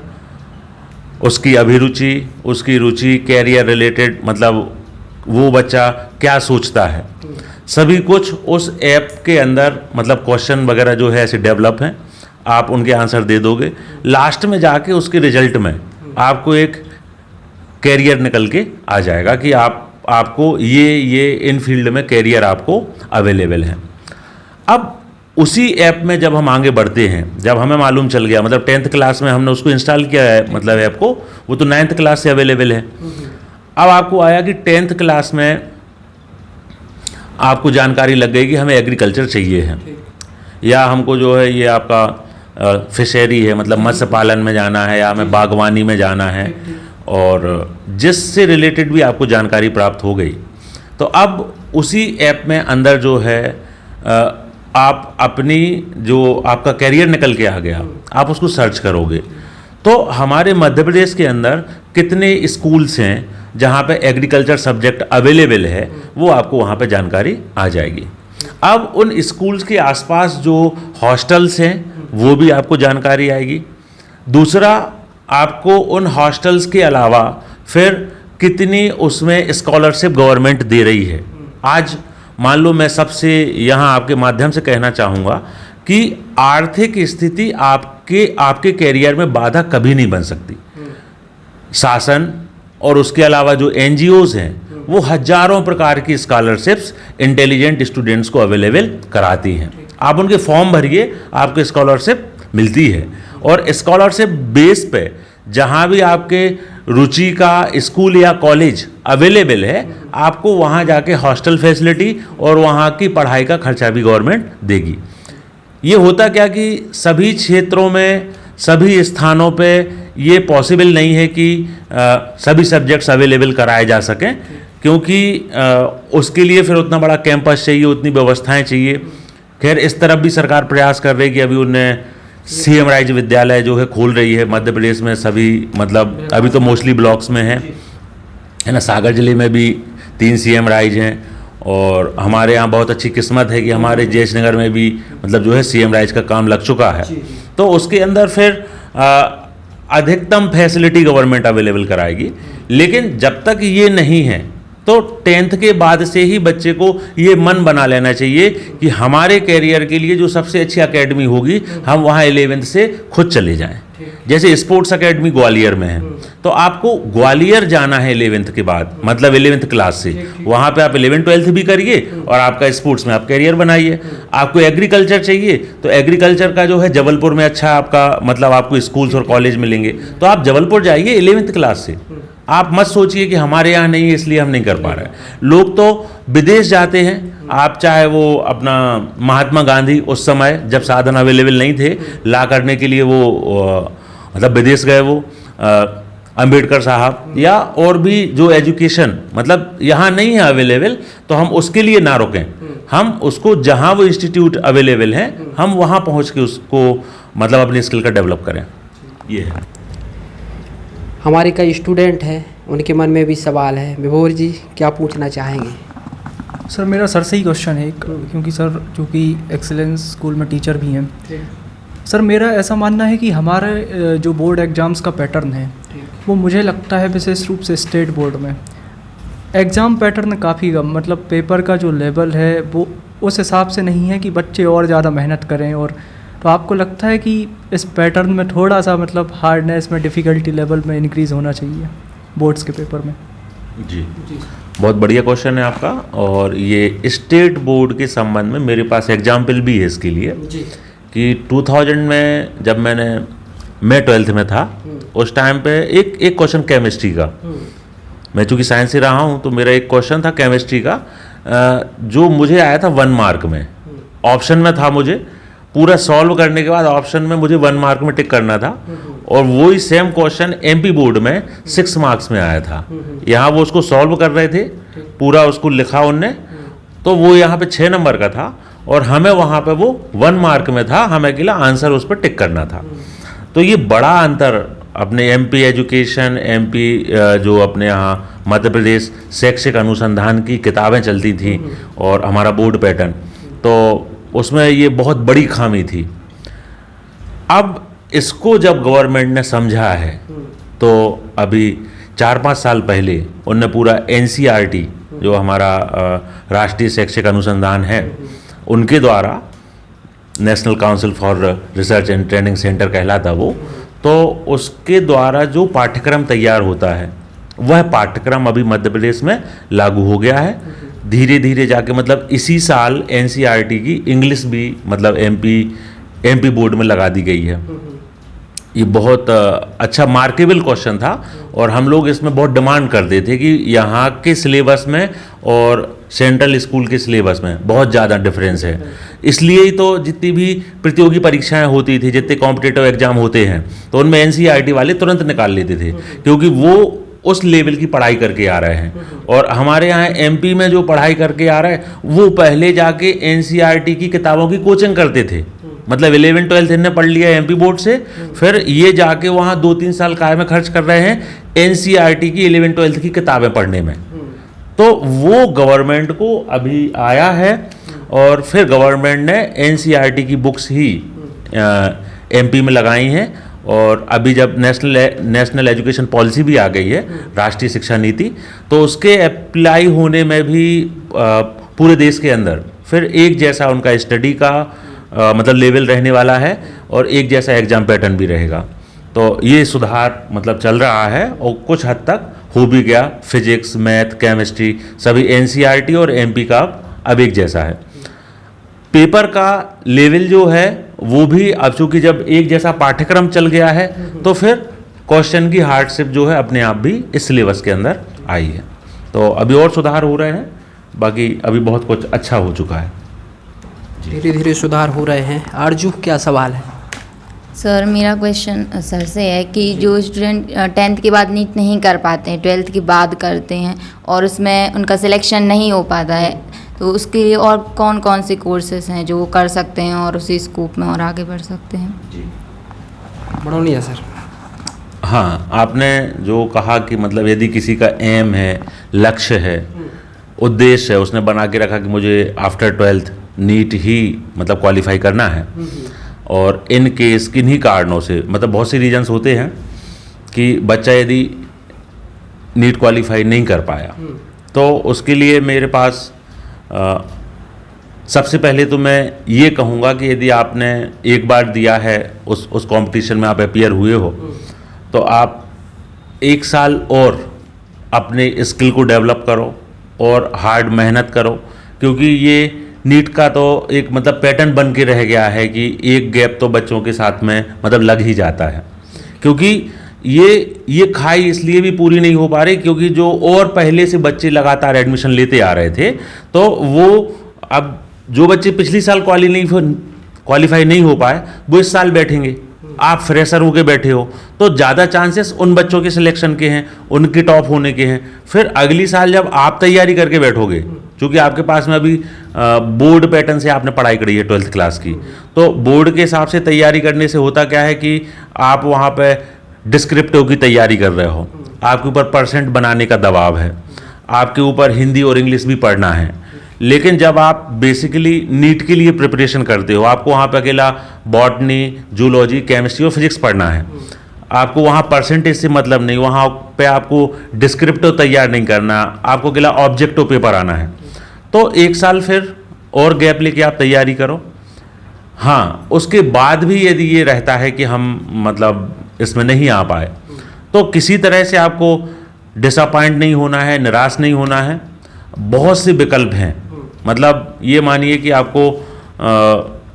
उसकी अभिरुचि, उसकी रुचि, कैरियर रिलेटेड मतलब वो बच्चा क्या सोचता है, सभी कुछ उस ऐप के अंदर मतलब क्वेश्चन वगैरह जो है ऐसे डेवलप हैं। आप उनके आंसर दे दोगे, लास्ट में जाके उसके रिजल्ट में आपको एक कैरियर निकल के आ जाएगा कि आपको ये इन फील्ड में कैरियर आपको अवेलेबल है। अब उसी ऐप में जब हम आगे बढ़ते हैं, जब हमें मालूम चल गया मतलब 10th क्लास में हमने उसको इंस्टॉल किया है मतलब ऐप को, वो तो 9th क्लास से अवेलेबल है। अब आपको आया कि 10th क्लास में आपको जानकारी लग गई कि हमें एग्रीकल्चर चाहिए है या हमको जो है ये आपका फिशरी है मतलब मत्स्य पालन में जाना है या हमें बागवानी में जाना है, और जिससे रिलेटेड भी आपको जानकारी प्राप्त हो गई। तो अब उसी ऐप में अंदर जो है आप अपनी जो आपका कैरियर निकल के आ गया, आप उसको सर्च करोगे तो हमारे मध्य प्रदेश के अंदर कितने स्कूल्स हैं जहाँ पे एग्रीकल्चर सब्जेक्ट अवेलेबल है, वो आपको वहाँ पे जानकारी आ जाएगी। अब उन स्कूल्स के आसपास जो हॉस्टल्स हैं वो भी आपको जानकारी आएगी। दूसरा, आपको उन हॉस्टल्स के अलावा फिर कितनी उसमें स्कॉलरशिप गवर्नमेंट दे रही है। आज मान लो मैं सबसे यहाँ आपके माध्यम से कहना चाहूँगा कि आर्थिक स्थिति आपके कैरियर में बाधा कभी नहीं बन सकती। शासन और उसके अलावा जो NGOs हैं वो हजारों प्रकार की स्कॉलरशिप्स इंटेलिजेंट स्टूडेंट्स को अवेलेबल कराती हैं। आप उनके फॉर्म भरिए, आपको स्कॉलरशिप मिलती है, और स्कॉलरशिप बेस पे जहाँ भी आपके रुचि का स्कूल या कॉलेज अवेलेबल है, आपको वहाँ जाके हॉस्टल फैसिलिटी और वहाँ की पढ़ाई का खर्चा भी गवर्नमेंट देगी। ये होता क्या कि सभी क्षेत्रों में, सभी स्थानों पे ये पॉसिबल नहीं है कि सभी सब्जेक्ट्स अवेलेबल कराए जा सकें, क्योंकि उसके लिए फिर उतना बड़ा कैंपस चाहिए, उतनी व्यवस्थाएं चाहिए। खैर, इस तरफ भी सरकार प्रयास कर रही है कि अभी उन्हें CM राइज विद्यालय जो है खोल रही है मध्य प्रदेश में सभी, मतलब अभी तो मोस्टली ब्लॉक्स में है ना। सागर जिले में भी 3 CM राइज हैं, और हमारे यहाँ बहुत अच्छी किस्मत है कि हमारे जयेश नगर में भी मतलब जो है CM राइज का काम लग चुका है। तो उसके अंदर फिर अधिकतम फैसिलिटी गवर्नमेंट अवेलेबल कराएगी। लेकिन जब तक ये नहीं है तो 10th के बाद से ही बच्चे को ये मन बना लेना चाहिए कि हमारे कैरियर के लिए जो सबसे अच्छी एकेडमी होगी हम वहाँ 11th से खुद चले जाएं। जैसे स्पोर्ट्स एकेडमी ग्वालियर में है, तो आपको ग्वालियर जाना है 11th के बाद, मतलब 11th क्लास से। वहाँ पे आप 11th-12th भी करिए और आपका स्पोर्ट्स में आप कैरियर बनाइए। आपको एग्रीकल्चर चाहिए तो एग्रीकल्चर का जो है जबलपुर में अच्छा आपका मतलब आपको स्कूल्स और कॉलेज मिलेंगे, तो आप जबलपुर जाइए 11th क्लास से। आप मत सोचिए कि हमारे यहाँ नहीं है इसलिए हम नहीं कर पा रहे हैं। लोग तो विदेश जाते हैं, आप चाहे वो अपना महात्मा गांधी उस समय जब साधन अवेलेबल नहीं थे ला करने के लिए वो मतलब विदेश गए, वो अंबेडकर साहब, या और भी जो एजुकेशन मतलब यहाँ नहीं है अवेलेबल, तो हम उसके लिए ना रुकें। हम उसको जहाँ वो इंस्टीट्यूट अवेलेबल हैं हम वहाँ पहुँच के उसको मतलब अपनी स्किल का डेवलप करें। ये है। हमारे कई स्टूडेंट हैं, उनके मन में भी सवाल है। विभोर जी क्या पूछना चाहेंगे? सर, मेरा सर से ही क्वेश्चन है, क्योंकि सर चूँकि एक्सीलेंस स्कूल में टीचर भी हैं। सर, मेरा ऐसा मानना है कि हमारे जो बोर्ड एग्ज़ाम्स का पैटर्न है वो मुझे लगता है विशेष रूप से स्टेट बोर्ड में एग्ज़ाम पैटर्न काफ़ी मतलब पेपर का जो लेवल है वो उस हिसाब से नहीं है कि बच्चे और ज़्यादा मेहनत करें। और तो आपको लगता है कि इस पैटर्न में थोड़ा सा मतलब हार्डनेस में, डिफ़िकल्टी लेवल में इंक्रीज़ होना चाहिए बोर्ड्स के पेपर में? जी, बहुत बढ़िया क्वेश्चन है आपका। और ये स्टेट बोर्ड के संबंध में मेरे पास एग्जाम्पल भी है इसके लिए कि 2000 में जब मैंने मैं 12th में था, उस टाइम पे एक क्वेश्चन केमिस्ट्री का, मैं चूँकि साइंस से रहा हूँ तो मेरा एक क्वेश्चन था केमिस्ट्री का जो मुझे आया था 1 मार्क में। ऑप्शन में था, मुझे पूरा सॉल्व करने के बाद ऑप्शन में मुझे 1 मार्क में टिक करना था, और वही सेम क्वेश्चन एमपी बोर्ड में 6 मार्क्स में आया था। यहाँ वो उसको सॉल्व कर रहे थे, पूरा उसको लिखा उनने, तो वो यहाँ पे 6 नंबर का था और हमें वहाँ पे वो 1 मार्क में था, हमें अकेला आंसर उस पर टिक करना था। तो ये बड़ा अंतर अपने एमपी एजुकेशन, एमपी जो अपने यहाँ मध्य प्रदेश शैक्षिक अनुसंधान की किताबें चलती थी और हमारा बोर्ड पैटर्न, तो उसमें ये बहुत बड़ी खामी थी। अब इसको जब गवर्नमेंट ने समझा है तो अभी 4-5 साल पहले उनने पूरा एनसीईआरटी जो हमारा राष्ट्रीय शैक्षिक अनुसंधान है उनके द्वारा, national council for research and training centre कहलाता वो, तो उसके द्वारा जो पाठ्यक्रम तैयार होता है वह पाठ्यक्रम अभी मध्य प्रदेश में लागू हो गया है। धीरे धीरे जाके मतलब इसी साल एनसीईआरटी की इंग्लिश भी मतलब एमपी बोर्ड में लगा दी गई है। ये बहुत अच्छा मार्केबल क्वेश्चन था और हम लोग इसमें बहुत डिमांड करते थे कि यहाँ के सिलेबस में और सेंट्रल स्कूल के सिलेबस में बहुत ज़्यादा डिफरेंस है। इसलिए ही तो जितनी भी प्रतियोगी परीक्षाएं होती थी, जितने कॉम्पिटिटिव एग्जाम होते हैं, तो उनमें एनसीईआरटी वाले तुरंत निकाल लेते थे, क्योंकि वो उस लेवल की पढ़ाई करके आ रहे हैं। और हमारे यहाँ एमपी में जो पढ़ाई करके आ रहा है वो पहले जाके एनसीईआरटी की किताबों की कोचिंग करते थे, मतलब 11-12 इन्हें पढ़ लिया एमपी बोर्ड से, फिर ये जाके वहाँ 2-3 साल काय में खर्च कर रहे हैं एनसीईआरटी की 11-12 की किताबें पढ़ने में। तो वो गवर्नमेंट को अभी आया है और फिर गवर्नमेंट ने एनसीईआरटी की बुक्स ही एमपी में लगाई हैं। और अभी जब नेशनल एजुकेशन पॉलिसी भी आ गई है, राष्ट्रीय शिक्षा नीति, तो उसके अप्लाई होने में भी पूरे देश के अंदर फिर एक जैसा उनका स्टडी का मतलब लेवल रहने वाला है और एक जैसा एग्जाम पैटर्न भी रहेगा। तो ये सुधार मतलब चल रहा है और कुछ हद तक हो भी गया। फिजिक्स, मैथ, केमिस्ट्री सभी एनसीईआरटी और एमपी का अब एक जैसा है। पेपर का लेवल जो है वो भी अब चूंकि जब एक जैसा पाठ्यक्रम चल गया है तो फिर क्वेश्चन की हार्डशिप जो है अपने आप भी इस सिलेबस के अंदर आई है। तो अभी और सुधार हो रहे हैं, बाकी अभी बहुत कुछ अच्छा हो चुका है। धीरे धीरे सुधार हो रहे हैं। आरजू, क्या सवाल है? सर मेरा क्वेश्चन सर से है कि जो स्टूडेंट 10th के बाद नीट नहीं कर पाते हैं, 12th के बाद करते हैं और उसमें उनका सिलेक्शन नहीं हो पाता है, तो उसके लिए और कौन कौन से कोर्सेज हैं जो वो कर सकते हैं और उसी स्कोप में और आगे बढ़ सकते हैं? बढ़ोनिया सर। हाँ, आपने जो कहा कि मतलब यदि किसी का एम है, लक्ष्य है, उद्देश्य है, उसने बना के रखा कि मुझे आफ्टर 12th नीट ही मतलब क्वालिफाई करना है, और इन केस किन्हीं कारणों से मतलब बहुत सी रीजंस होते हैं कि बच्चा यदि नीट क्वालिफाई नहीं कर पाया, तो उसके लिए मेरे पास सबसे पहले तो मैं ये कहूँगा कि यदि आपने एक बार दिया है उस कंपटीशन में आप अपीयर हुए हो, तो आप 1 साल और अपने स्किल को डेवलप करो और हार्ड मेहनत करो, क्योंकि ये नीट का तो एक मतलब पैटर्न बन के रह गया है कि एक गैप तो बच्चों के साथ में मतलब लग ही जाता है, क्योंकि ये खाई इसलिए भी पूरी नहीं हो पा रही क्योंकि जो और पहले से बच्चे लगातार एडमिशन लेते आ रहे थे, तो वो अब जो बच्चे पिछली साल क्वालिफाई नहीं हो पाए वो इस साल बैठेंगे। आप फ्रेशर होके बैठे हो तो ज़्यादा चांसेस उन बच्चों के सिलेक्शन के हैं, उनके टॉप होने के हैं। फिर अगली साल जब आप तैयारी करके बैठोगे, क्योंकि आपके पास में अभी बोर्ड पैटर्न से आपने पढ़ाई करी है 12th क्लास की, तो बोर्ड के हिसाब से तैयारी करने से होता क्या है कि आप वहाँ पे डिस्क्रिप्टिव की तैयारी कर रहे हो, आपके ऊपर परसेंट बनाने का दबाव है, आपके ऊपर हिंदी और इंग्लिश भी पढ़ना है। लेकिन जब आप बेसिकली नीट के लिए प्रिपरेशन करते हो, आपको वहाँ पे अकेला बॉटनी, जूलॉजी, केमिस्ट्री और फिजिक्स पढ़ना है, आपको वहाँ परसेंटेज से मतलब नहीं, वहाँ पे आपको डिस्क्रिप्टिव तैयार नहीं करना, आपको अकेला ऑब्जेक्टिव पेपर आना है। तो 1 साल फिर और गैप लेके आप तैयारी करो। हाँ, उसके बाद भी यदि ये रहता है कि हम मतलब इसमें नहीं आ पाए, तो किसी तरह से आपको डिसअपॉइंट नहीं होना है, निराश नहीं होना है। बहुत से विकल्प हैं, मतलब ये मानिए कि आपको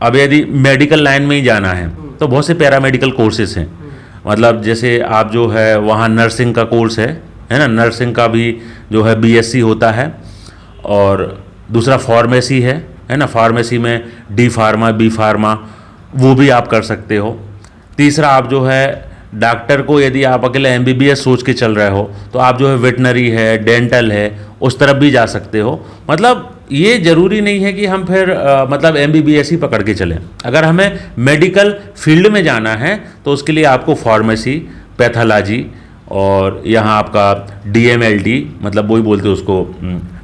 अब यदि मेडिकल लाइन में ही जाना है तो बहुत से पैरामेडिकल कोर्सेज हैं, मतलब जैसे आप जो है वहाँ नर्सिंग का कोर्स है ना, नर्सिंग का भी जो है बीएससी होता है। और दूसरा फार्मेसी है ना, फार्मेसी में डी फार्मा बी फार्मा वो भी आप कर सकते हो। तीसरा आप जो है डॉक्टर को यदि आप अकेले एमबीबीएस सोच के चल रहे हो तो आप जो है वेटनरी है, डेंटल है, उस तरफ भी जा सकते हो। मतलब ये ज़रूरी नहीं है कि हम फिर मतलब एमबीबीएस ही पकड़ के चलें। अगर हमें मेडिकल फील्ड में जाना है तो उसके लिए आपको फार्मेसी, पैथोलॉजी और यहाँ आपका डीएमएलटी मतलब वही बोलते हैं उसको,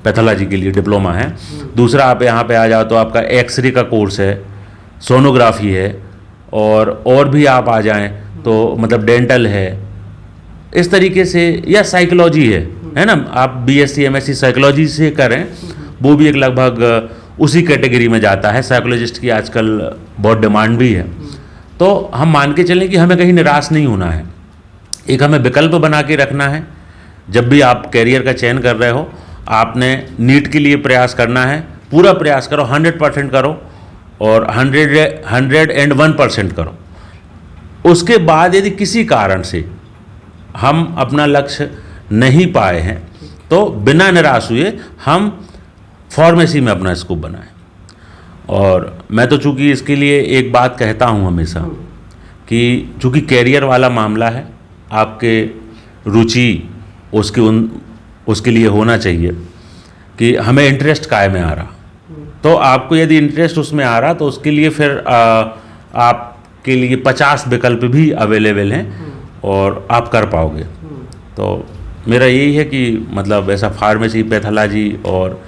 पैथोलॉजी के लिए डिप्लोमा है। दूसरा आप यहाँ पे आ जाओ तो आपका एक्सरे का कोर्स है, सोनोग्राफी है, और भी आप आ जाएं तो मतलब डेंटल है, इस तरीके से, या साइकोलॉजी है ना, आप बीएससी एमएससी साइकोलॉजी से करें, वो भी एक लगभग उसी कैटेगरी में जाता है। साइकोलॉजिस्ट की आजकल बहुत डिमांड भी है। तो हम मान के चलें कि हमें कहीं निराश नहीं होना है, एक हमें विकल्प बना के रखना है। जब भी आप कैरियर का चयन कर रहे हो आपने नीट के लिए प्रयास करना है, पूरा प्रयास करो, 100% करो और 101% करो। उसके बाद यदि किसी कारण से हम अपना लक्ष्य नहीं पाए हैं तो बिना निराश हुए हम फार्मेसी में अपना स्कोप बनाएं। और मैं तो चूँकि इसके लिए एक बात कहता हूँ हमेशा कि चूँकि कैरियर वाला मामला है, आपके रुचि उसके लिए होना चाहिए कि हमें इंटरेस्ट काय में आ रहा। तो आपको यदि इंटरेस्ट उसमें आ रहा तो उसके लिए फिर आपके लिए 50 विकल्प भी अवेलेबल हैं और आप कर पाओगे। तो मेरा यही है कि मतलब ऐसा फार्मेसी, पैथोलॉजी और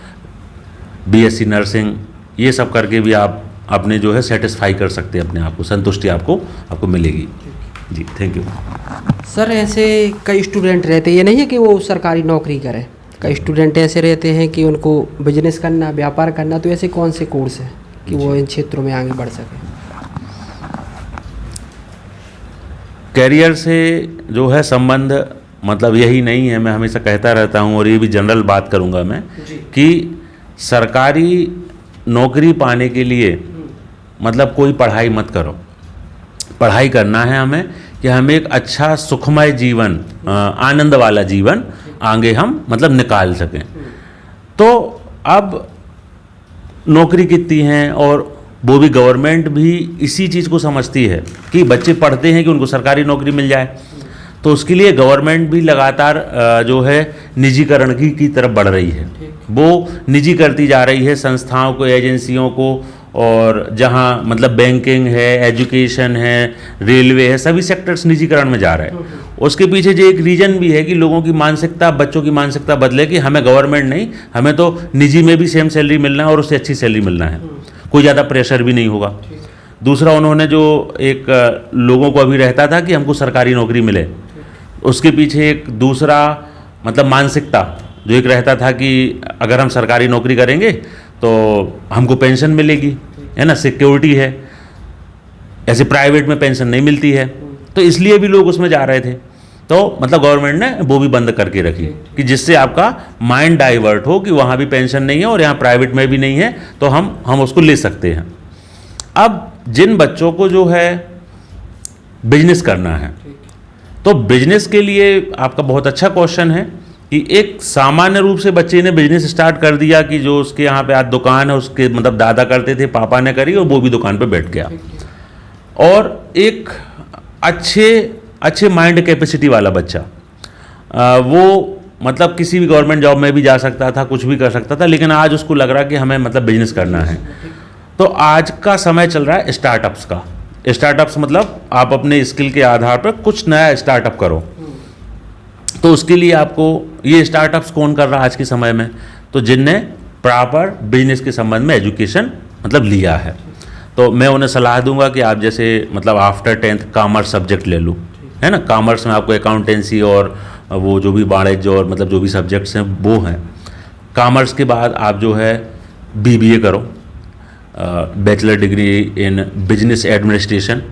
बीएससी नर्सिंग ये सब करके भी आप अपने जो है सेटिस्फाई कर सकते हैं अपने आप को, संतुष्टि आपको मिलेगी। जी थैंक यू। सर ऐसे कई स्टूडेंट रहते हैं, ये नहीं है कि वो सरकारी नौकरी करें, कई स्टूडेंट ऐसे रहते हैं कि उनको बिजनेस करना, व्यापार करना, तो ऐसे कौन से कोर्स हैं कि वो इन क्षेत्रों में आगे बढ़ सकें? कैरियर से जो है संबंध मतलब यही नहीं है, मैं हमेशा कहता रहता हूँ और ये भी जनरल बात करूँगा मैं कि सरकारी नौकरी पाने के लिए मतलब कोई पढ़ाई मत करो। पढ़ाई करना है हमें कि हमें एक अच्छा सुखमय जीवन, आनंद वाला जीवन आगे हम मतलब निकाल सकें। तो अब नौकरी कितनी हैं, और वो भी गवर्नमेंट भी इसी चीज़ को समझती है कि बच्चे पढ़ते हैं कि उनको सरकारी नौकरी मिल जाए। तो उसके लिए गवर्नमेंट भी लगातार जो है निजीकरण की तरफ बढ़ रही है, वो निजी करती जा रही है संस्थाओं को, एजेंसियों को, और जहाँ मतलब बैंकिंग है, एजुकेशन है, रेलवे है, सभी सेक्टर्स निजीकरण में जा रहे हैं। उसके पीछे जो एक रीजन भी है कि लोगों की मानसिकता, बच्चों की मानसिकता बदले कि हमें गवर्नमेंट नहीं, हमें तो निजी में भी सेम सैलरी मिलना है और उससे अच्छी सैलरी मिलना है, कोई ज़्यादा प्रेशर भी नहीं होगा। दूसरा उन्होंने जो एक लोगों को अभी रहता था कि हमको सरकारी नौकरी मिले, उसके पीछे एक दूसरा मतलब मानसिकता जो एक रहता था कि अगर हम सरकारी नौकरी करेंगे तो हमको पेंशन मिलेगी, है ना, सिक्योरिटी है, ऐसे प्राइवेट में पेंशन नहीं मिलती है। तो इसलिए भी लोग उसमें जा रहे थे। तो मतलब गवर्नमेंट ने वो भी बंद करके रखी कि जिससे आपका माइंड डाइवर्ट हो कि वहाँ भी पेंशन नहीं है और यहाँ प्राइवेट में भी नहीं है, तो हम उसको ले सकते हैं। अब जिन बच्चों को जो है बिजनेस करना है, तो बिजनेस के लिए आपका बहुत अच्छा क्वेश्चन है कि एक सामान्य रूप से बच्चे ने बिजनेस स्टार्ट कर दिया कि जो उसके यहाँ पे आज दुकान है, उसके मतलब दादा करते थे, पापा ने करी और वो भी दुकान पे बैठ गया। और एक अच्छे माइंड कैपेसिटी वाला बच्चा, वो मतलब किसी भी गवर्नमेंट जॉब में भी जा सकता था, कुछ भी कर सकता था, लेकिन आज उसको लग रहा कि हमें मतलब बिजनेस करना है। तो आज का समय चल रहा है स्टार्टअप्स का। स्टार्टअप्स मतलब आप अपने स्किल के आधार पर कुछ नया स्टार्टअप करो। तो उसके लिए आपको ये स्टार्टअप्स कौन कर रहा है आज के समय में, तो जिनने प्रॉपर बिजनेस के संबंध में एजुकेशन मतलब लिया है। तो मैं उन्हें सलाह दूंगा कि आप जैसे मतलब आफ्टर 10th कॉमर्स सब्जेक्ट ले लो, है ना। कॉमर्स में आपको अकाउंटेंसी और वो जो भी वाणिज्य और मतलब जो भी सब्जेक्ट्स हैं वो हैं। कॉमर्स के बाद आप जो है BBA करो, bachelor degree in business administration,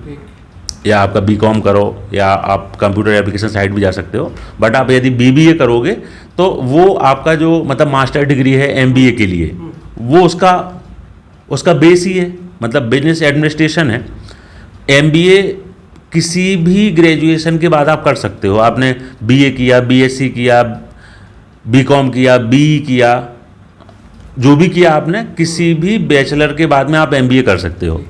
या आपका BCom करो, या आप कंप्यूटर एप्लीकेशन साइड भी जा सकते हो। बट आप यदि BBA करोगे तो वो आपका जो मतलब मास्टर डिग्री है MBA के लिए, वो उसका बेस ही है, मतलब बिजनेस एडमिनिस्ट्रेशन है। MBA किसी भी ग्रेजुएशन के बाद आप कर सकते हो। आपने बीए किया, बीएससी किया, बीकॉम किया, बीई किया, जो भी किया आपने, किसी भी बैचलर के बाद में आप एमबीए कर सकते हो।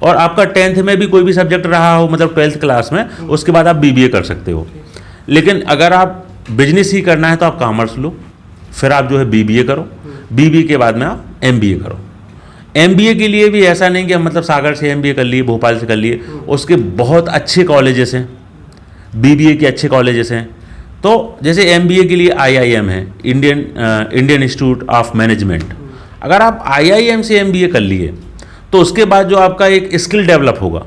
और आपका 10th में भी कोई भी सब्जेक्ट रहा हो, मतलब 12th क्लास में, उसके बाद आप बीबीए कर सकते हो। लेकिन अगर आप बिजनेस ही करना है तो आप कॉमर्स लो, फिर आप जो है बीबीए करो, बीबीए के बाद में आप एमबीए करो। एमबीए के लिए भी ऐसा नहीं कि हम मतलब सागर से एमबीए कर लिए, भोपाल से कर लिए, उसके बहुत अच्छे कॉलेजेस हैं, बीबीए के अच्छे कॉलेजेस हैं। तो जैसे एमबीए के लिए आईआईएम है, इंडियन इंस्टीट्यूट ऑफ मैनेजमेंट। अगर आप आईआईएम से एमबीए कर लिए तो उसके बाद जो आपका एक स्किल डेवलप होगा,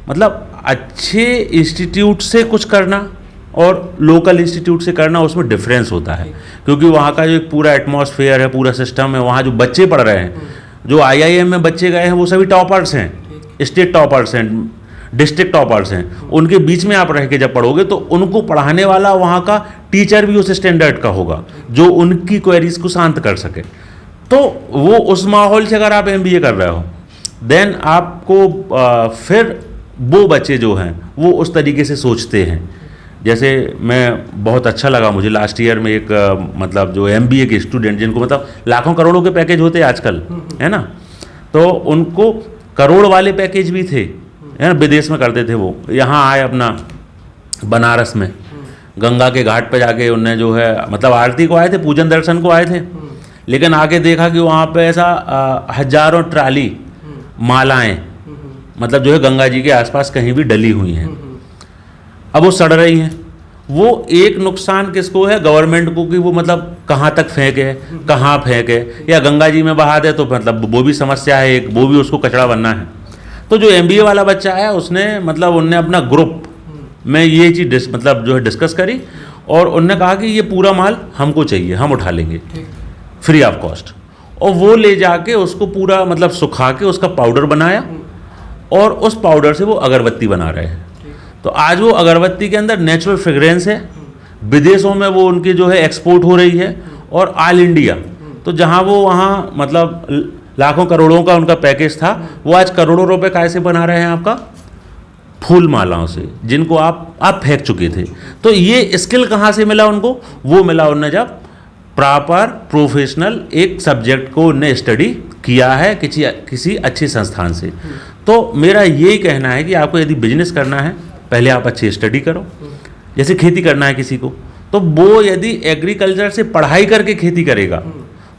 मतलब अच्छे इंस्टीट्यूट से कुछ करना और लोकल इंस्टीट्यूट से करना, उसमें डिफरेंस होता है। क्योंकि वहाँ का जो एक पूरा एटमॉस्फेयर है, पूरा सिस्टम है, वहाँ जो बच्चे पढ़ रहे हैं, जो आईआईएम में बच्चे गए हैं वो सभी टॉपर्स हैं, स्टेट टॉपर्स हैं, डिस्ट्रिक्ट टॉपर्स हैं। उनके बीच में आप रह के जब पढ़ोगे तो उनको पढ़ाने वाला वहाँ का टीचर भी उस स्टैंडर्ड का होगा जो उनकी क्वेरीज को शांत कर सके। तो वो उस माहौल से अगर आप एमबीए कर रहे हो, देन आपको फिर वो बच्चे जो हैं वो उस तरीके से सोचते हैं। जैसे मैं बहुत अच्छा लगा मुझे लास्ट ईयर में एक मतलब जो एमबीए के स्टूडेंट, जिनको मतलब लाखों करोड़ों के पैकेज होते हैं आजकल, है ना, तो उनको करोड़ वाले पैकेज भी थे, है ना, विदेश में करते थे। वो यहाँ आए अपना बनारस में, गंगा के घाट पे जाके उनने जो है मतलब आरती को आए थे, पूजन दर्शन को आए थे, लेकिन आके देखा कि वहाँ पे ऐसा हजारों ट्राली मालाएं मतलब जो है गंगा जी के आसपास कहीं भी डली हुई हैं। अब वो सड़ रही हैं। वो एक नुकसान किसको है? गवर्नमेंट को, कि वो मतलब कहाँ तक फेंके, कहाँ फेंके, या गंगा जी में बहा दे तो मतलब वो भी समस्या है एक, वो भी उसको कचरा बनना है। तो जो एमबीए वाला बच्चा है उसने मतलब उनने अपना ग्रुप में ये चीज़ मतलब जो है डिस्कस करी और उनने कहा कि ये पूरा माल हमको चाहिए, हम उठा लेंगे फ्री ऑफ कॉस्ट। और वो ले जाके उसको पूरा मतलब सुखा के उसका पाउडर बनाया और उस पाउडर से वो अगरबत्ती बना रहे हैं। तो आज वो अगरबत्ती के अंदर नेचुरल फ्रेग्रेंस है, विदेशों में वो उनकी जो है एक्सपोर्ट हो रही है और ऑल इंडिया, तो जहाँ वो वहाँ मतलब लाखों करोड़ों का उनका पैकेज था, वो आज करोड़ों रुपए कैसे बना रहे हैं आपका फूल मालाओं से, जिनको आप फेंक चुके थे। तो ये स्किल कहाँ से मिला उनको? वो मिला उन्हें जब प्रॉपर प्रोफेशनल एक सब्जेक्ट को उन्हें स्टडी किया है किसी अच्छी संस्थान से। तो मेरा यही कहना है कि आपको यदि बिजनेस करना है, पहले आप अच्छी स्टडी करो। जैसे खेती करना है किसी को, तो वो यदि एग्रीकल्चर से पढ़ाई करके खेती करेगा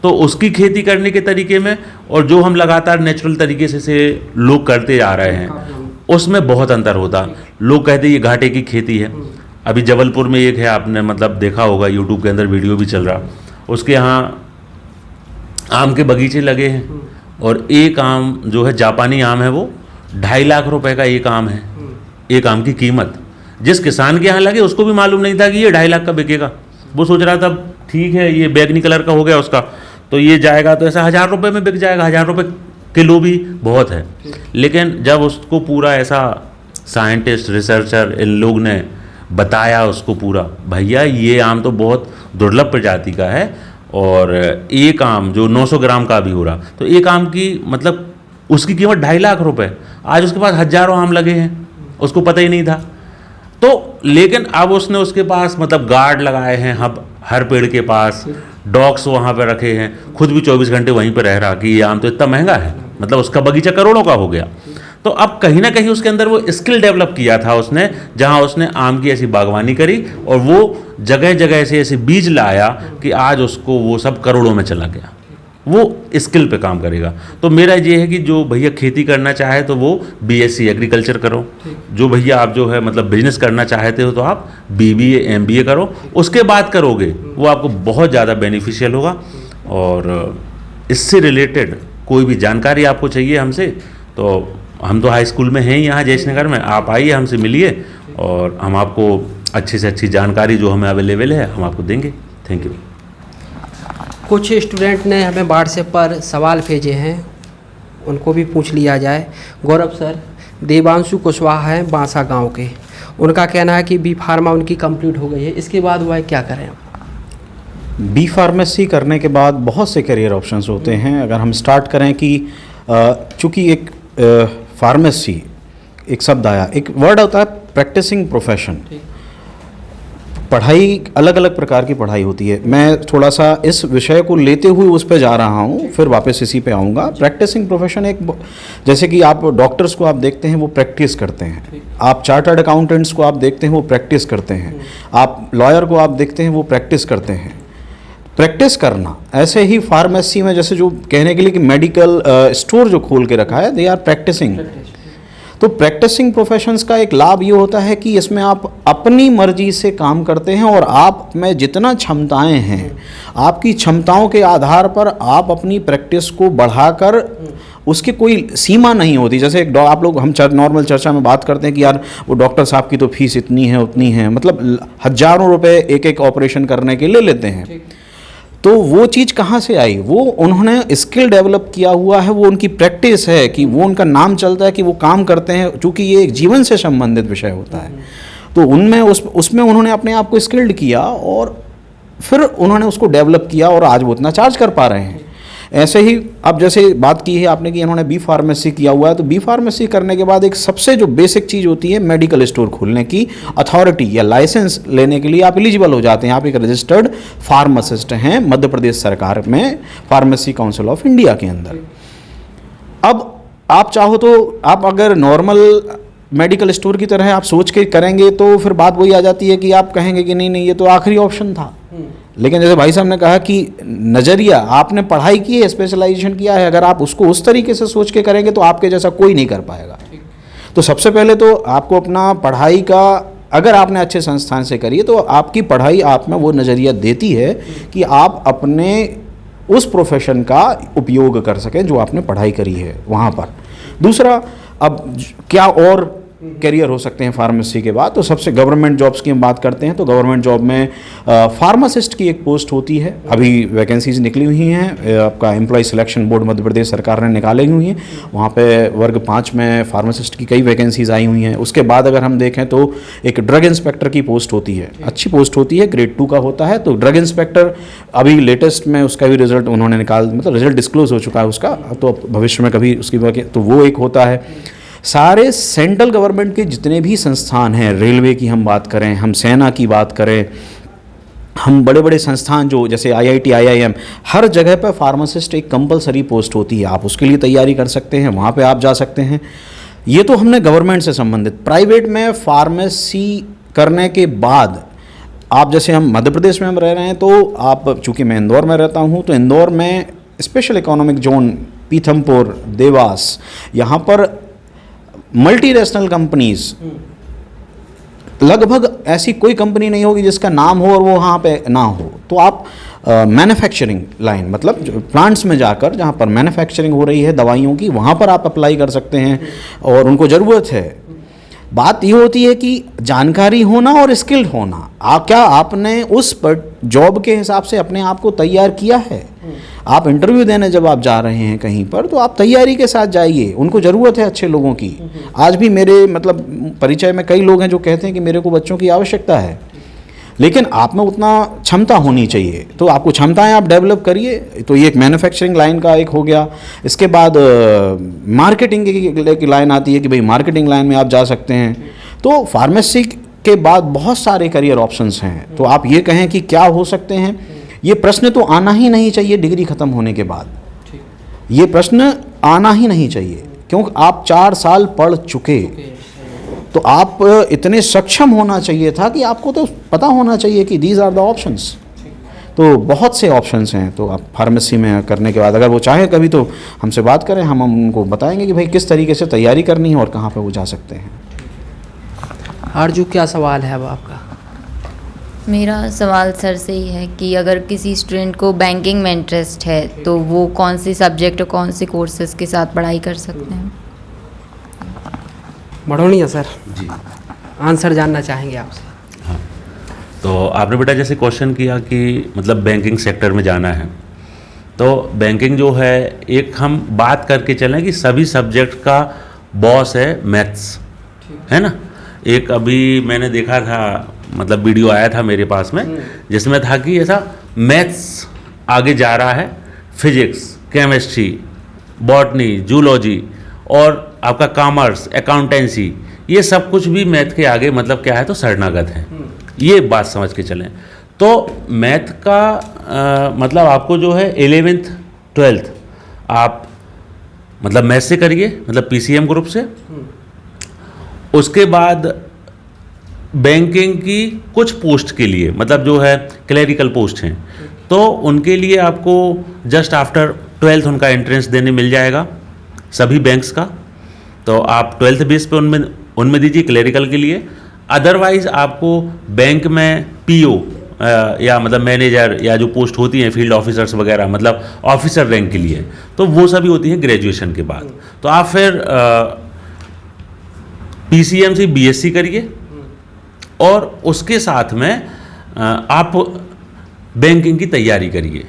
तो उसकी खेती करने के तरीके में और जो हम लगातार नेचुरल तरीके से लोग करते आ रहे हैं उसमें बहुत अंतर होता। लोग कहते हैं ये घाटे की खेती है। अभी जबलपुर में एक है, आपने मतलब देखा होगा, यूट्यूब के अंदर वीडियो भी चल रहा, उसके यहाँ आम के बगीचे लगे हैं और एक आम जो है जापानी आम है, वो 2.5 लाख रुपए का एक आम है। एक आम की कीमत जिस किसान के यहाँ लगे उसको भी मालूम नहीं था कि ये 2.5 लाख का बिकेगा। वो सोच रहा था ठीक है ये बैगनी कलर का हो गया उसका, तो ये जाएगा तो ऐसा 1000 रुपये में बिक जाएगा, 1000 रुपये किलो भी बहुत है। लेकिन जब उसको पूरा ऐसा साइंटिस्ट रिसर्चर इन लोग ने बताया उसको पूरा, भैया ये आम तो बहुत दुर्लभ प्रजाति का है और एक आम जो 900 ग्राम का भी हो रहा, तो एक आम की मतलब उसकी कीमत 2.5 लाख रुपए। आज उसके पास हजारों आम लगे हैं, उसको पता ही नहीं था। तो लेकिन अब उसने उसके पास मतलब गार्ड लगाए हैं, हर पेड़ के पास डॉग्स वहाँ पे रखे हैं, खुद भी 24 घंटे वहीं पे रह रहा कि ये आम तो इतना महंगा है, मतलब उसका बगीचा करोड़ों का हो गया। तो अब कहीं ना कहीं उसके अंदर वो स्किल डेवलप किया था उसने, जहाँ उसने आम की ऐसी बागवानी करी और वो जगह जगह से ऐसे बीज लाया कि आज उसको वो सब करोड़ों में चला गया। वो स्किल पे काम करेगा। तो मेरा ये है कि जो भैया खेती करना चाहे तो वो बीएससी एग्रीकल्चर करो, जो भैया आप जो है मतलब बिजनेस करना चाहते हो तो आप बीबीए एमबीए करो, उसके बाद करोगे वो आपको बहुत ज़्यादा बेनिफिशियल होगा। और इससे रिलेटेड कोई भी जानकारी आपको चाहिए हमसे, तो हम तो हाई स्कूल में हैं यहाँ जयेशनगर में, आप आइए हमसे मिलिए और हम आपको अच्छी से अच्छी जानकारी जो हमें अवेलेबल है हम आपको देंगे। Thank you. कुछ स्टूडेंट ने हमें व्हाट्सएप पर सवाल भेजे हैं, उनको भी पूछ लिया जाए। गौरव सर, देवांशु कुशवाहा हैं बांसा गांव के, उनका कहना है कि बी फार्मा उनकी कंप्लीट हो गई है, इसके बाद वह क्या करें? बी फार्मेसी करने के बाद बहुत से करियर ऑप्शंस होते हैं। अगर हम स्टार्ट करें कि चूँकि एक फार्मेसी एक शब्द आया, एक वर्ड होता है प्रैक्टिसिंग प्रोफेशन, पढ़ाई अलग अलग प्रकार की पढ़ाई होती है। मैं थोड़ा सा इस विषय को लेते हुए उस पर जा रहा हूँ, फिर वापस इसी पे आऊँगा। प्रैक्टिसिंग प्रोफेशन एक, जैसे कि आप डॉक्टर्स को आप देखते हैं वो प्रैक्टिस करते हैं, आप चार्टर्ड अकाउंटेंट्स को आप देखते हैं वो प्रैक्टिस करते हैं, आप लॉयर को आप देखते हैं वो प्रैक्टिस करते हैं। प्रैक्टिस करना, ऐसे ही फार्मेसी में जैसे जो कहने के लिए कि मेडिकल स्टोर जो खोल के रखा है, दे आर प्रैक्टिसिंग। तो प्रैक्टिसिंग प्रोफेशंस का एक लाभ ये होता है कि इसमें आप अपनी मर्जी से काम करते हैं और आप में जितना क्षमताएं हैं, आपकी क्षमताओं के आधार पर आप अपनी प्रैक्टिस को बढ़ाकर, उसकी कोई सीमा नहीं होती। जैसे एक आप लोग, हम नॉर्मल चर्चा में बात करते हैं कि यार वो डॉक्टर साहब की तो फीस इतनी है उतनी है, मतलब हजारों रुपए एक एक ऑपरेशन करने के ले लेते हैं। तो वो चीज़ कहाँ से आई? वो उन्होंने स्किल डेवलप किया हुआ है, वो उनकी प्रैक्टिस है कि वो उनका नाम चलता है कि वो काम करते हैं, चूँकि ये एक जीवन से संबंधित विषय होता है। तो उनमें उसमें उन्होंने अपने आप को स्किल्ड किया और फिर उन्होंने उसको डेवलप किया और आज वो उतना चार्ज कर पा रहे हैं। ऐसे ही अब जैसे बात की है आपने कि इन्होंने बी फार्मेसी किया हुआ है, तो बी फार्मेसी करने के बाद एक सबसे जो बेसिक चीज़ होती है मेडिकल स्टोर खोलने की अथॉरिटी या लाइसेंस लेने के लिए आप एलिजिबल हो जाते हैं। आप एक रजिस्टर्ड फार्मासिस्ट हैं मध्य प्रदेश सरकार में, फार्मेसी काउंसिल ऑफ इंडिया के अंदर। अब आप चाहो तो आप अगर नॉर्मल मेडिकल स्टोर की तरह आप सोच के करेंगे तो फिर बात वही आ जाती है कि आप कहेंगे कि नहीं ये तो आखिरी ऑप्शन था। लेकिन जैसे भाई साहब ने कहा कि नज़रिया, आपने पढ़ाई की है, स्पेशलाइजेशन किया है, अगर आप उसको उस तरीके से सोच के करेंगे तो आपके जैसा कोई नहीं कर पाएगा। तो सबसे पहले तो आपको अपना पढ़ाई का, अगर आपने अच्छे संस्थान से करी है तो आपकी पढ़ाई आप में वो नज़रिया देती है कि आप अपने उस प्रोफेशन का उपयोग कर सकें जो आपने पढ़ाई करी है वहाँ पर। दूसरा, अब क्या और करियर हो सकते हैं फार्मेसी के बाद, तो सबसे गवर्नमेंट जॉब्स की हम बात करते हैं तो गवर्नमेंट जॉब में फार्मासिस्ट की एक पोस्ट होती है। अभी वैकेंसीज निकली हुई हैं, आपका employ selection board Madhya Pradesh सरकार ने निकाली हुई हैं, वहाँ पे वर्ग 5 में फार्मासिस्ट की कई वैकेंसीज आई हुई हैं। उसके बाद अगर हम देखें तो एक ड्रग इंस्पेक्टर की पोस्ट होती है, अच्छी पोस्ट होती है, ग्रेड 2 का होता है। तो ड्रग इंस्पेक्टर अभी लेटेस्ट में उसका भी रिजल्ट उन्होंने मतलब रिजल्ट डिस्क्लोज हो चुका है उसका, तो भविष्य में कभी उसकी तो वो एक होता है। सारे सेंट्रल गवर्नमेंट के जितने भी संस्थान हैं, रेलवे की हम बात करें, हम सेना की बात करें, हम बड़े बड़े संस्थान जो जैसे IIT, IIM, हर जगह पर फार्मासिस्ट एक कंपलसरी पोस्ट होती है। आप उसके लिए तैयारी कर सकते हैं, वहाँ पे आप जा सकते हैं। ये तो हमने गवर्नमेंट से संबंधित। प्राइवेट में फार्मेसी करने के बाद आप, जैसे हम मध्य प्रदेश में हम रह रहे हैं, तो आप, चूँकि मैं इंदौर में रहता हूँ, तो इंदौर में special economic zone, Pithampur, Dewas, यहाँ पर मल्टीनेशनल कंपनीज, लगभग ऐसी कोई कंपनी नहीं होगी जिसका नाम हो और वो वहाँ पे ना हो। तो आप मैन्युफैक्चरिंग लाइन, मतलब प्लांट्स में जाकर जहाँ पर मैन्युफैक्चरिंग हो रही है दवाइयों की, वहाँ पर आप अप्लाई कर सकते हैं और उनको ज़रूरत है। बात ये होती है कि जानकारी होना और स्किल्ड होना। क्या आपने उस पर जॉब के हिसाब से अपने आप को तैयार किया है? आप इंटरव्यू देने जब आप जा रहे हैं कहीं पर, तो आप तैयारी के साथ जाइए। उनको ज़रूरत है अच्छे लोगों की। आज भी मेरे मतलब परिचय में कई लोग हैं जो कहते हैं कि मेरे को बच्चों की आवश्यकता है, लेकिन आप में उतना क्षमता होनी चाहिए। तो आपको क्षमताएं आप डेवलप करिए। तो ये एक मैन्युफैक्चरिंग लाइन का एक हो गया। इसके बाद मार्केटिंग की लाइन आती है कि भाई मार्केटिंग लाइन में आप जा सकते हैं। तो फार्मेसी के बाद बहुत सारे करियर ऑप्शंस हैं। तो आप ये कहें कि क्या हो सकते हैं, ये प्रश्न तो आना ही नहीं चाहिए डिग्री ख़त्म होने के बाद। ये प्रश्न आना ही नहीं चाहिए, क्योंकि आप 4 साल पढ़ चुके, तो आप इतने सक्षम होना चाहिए था कि आपको तो पता होना चाहिए कि दीज आर द ऑप्शंस। तो बहुत से ऑप्शंस हैं। तो आप फार्मेसी में करने के बाद अगर वो चाहें कभी तो हमसे बात करें, हम उनको बताएंगे कि भाई किस तरीके से तैयारी करनी है और कहाँ पे वो जा सकते हैं। आरजू, क्या सवाल है अब आपका? मेरा सवाल सर से ही है कि अगर किसी स्टूडेंट को बैंकिंग में इंटरेस्ट है तो वो कौन से सब्जेक्ट और कौन से कोर्सेज के साथ पढ़ाई कर सकते हैं? बढ़ोनिया सर जी, आंसर जानना चाहेंगे आपसे। हाँ, तो आपने बेटा जैसे क्वेश्चन किया कि मतलब बैंकिंग सेक्टर में जाना है, तो बैंकिंग जो है, एक हम बात करके चलें कि सभी सब्जेक्ट का बॉस है मैथ्स, है ना। एक अभी मैंने देखा था, मतलब वीडियो आया था मेरे पास में, जिसमें था कि ऐसा मैथ्स आगे जा रहा है, फिजिक्स, केमिस्ट्री, बॉटनी, जूलॉजी और आपका कॉमर्स, अकाउंटेंसी, ये सब कुछ भी मैथ के आगे मतलब क्या है तो शरणागत है, ये बात समझ के चलें। तो मैथ का मतलब आपको जो है 11th 12th आप मतलब मैथ से करिए, मतलब PCM ग्रुप से। उसके बाद बैंकिंग की कुछ पोस्ट के लिए मतलब जो है क्लरिकल पोस्ट हैं, तो उनके लिए आपको जस्ट आफ्टर 12th उनका एंट्रेंस देने मिल जाएगा सभी बैंक्स का। तो आप 12th बेस पे उनमें दीजिए क्लरिकल के लिए। अदरवाइज आपको बैंक में PO या मतलब मैनेजर या जो पोस्ट होती हैं फील्ड ऑफिसर्स वगैरह मतलब ऑफिसर रैंक के लिए, तो वो सभी होती हैं ग्रेजुएशन के बाद। तो आप फिर PCM से BSc करिए और उसके साथ में आप बैंकिंग की तैयारी करिए।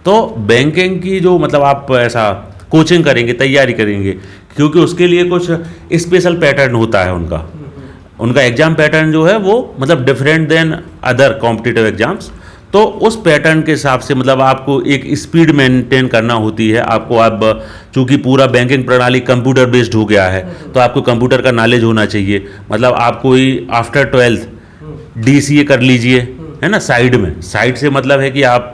तो बैंकिंग की जो मतलब आप ऐसा कोचिंग करेंगे, तैयारी करेंगे, क्योंकि उसके लिए कुछ स्पेशल पैटर्न होता है उनका एग्ज़ाम पैटर्न जो है वो मतलब different then other competitive exams. तो उस पैटर्न के हिसाब से मतलब आपको एक स्पीड मेंटेन करना होती है आपको। अब चूँकि पूरा बैंकिंग प्रणाली कंप्यूटर बेस्ड हो गया है, तो आपको कंप्यूटर का नॉलेज होना चाहिए। मतलब आप कोई आफ्टर 12th DCA कर लीजिए, है ना, साइड से मतलब है कि आप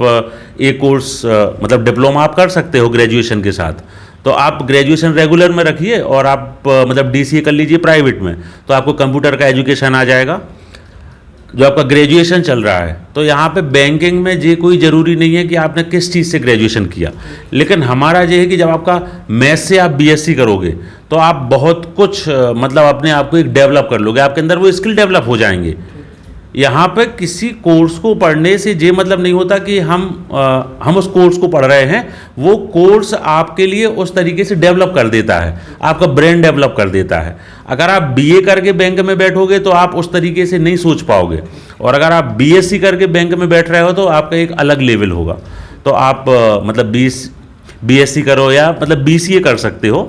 एक कोर्स मतलब डिप्लोमा आप कर सकते हो ग्रेजुएशन के साथ। तो आप ग्रेजुएशन रेगुलर में रखिए और आप मतलब DCA कर लीजिए प्राइवेट में, तो आपको कंप्यूटर का एजुकेशन आ जाएगा जो आपका ग्रेजुएशन चल रहा है। तो यहाँ पे बैंकिंग में ये कोई ज़रूरी नहीं है कि आपने किस चीज़ से ग्रेजुएशन किया, लेकिन हमारा ये है कि जब आपका मैथ से आप BSc करोगे तो आप बहुत कुछ मतलब अपने आप को एक डेवलप कर लोगे, आपके अंदर वो स्किल डेवलप हो जाएंगे। यहाँ पे किसी कोर्स को पढ़ने से ये मतलब नहीं होता कि हम उस कोर्स को पढ़ रहे हैं, वो कोर्स आपके लिए उस तरीके से डेवलप कर देता है, आपका ब्रेन डेवलप कर देता है। अगर आप BA करके बैंक में बैठोगे तो आप उस तरीके से नहीं सोच पाओगे, और अगर आप BSc करके बैंक में बैठ रहे हो तो आपका एक अलग लेवल होगा। तो आप मतलब BSc करो या मतलब BCA कर सकते हो,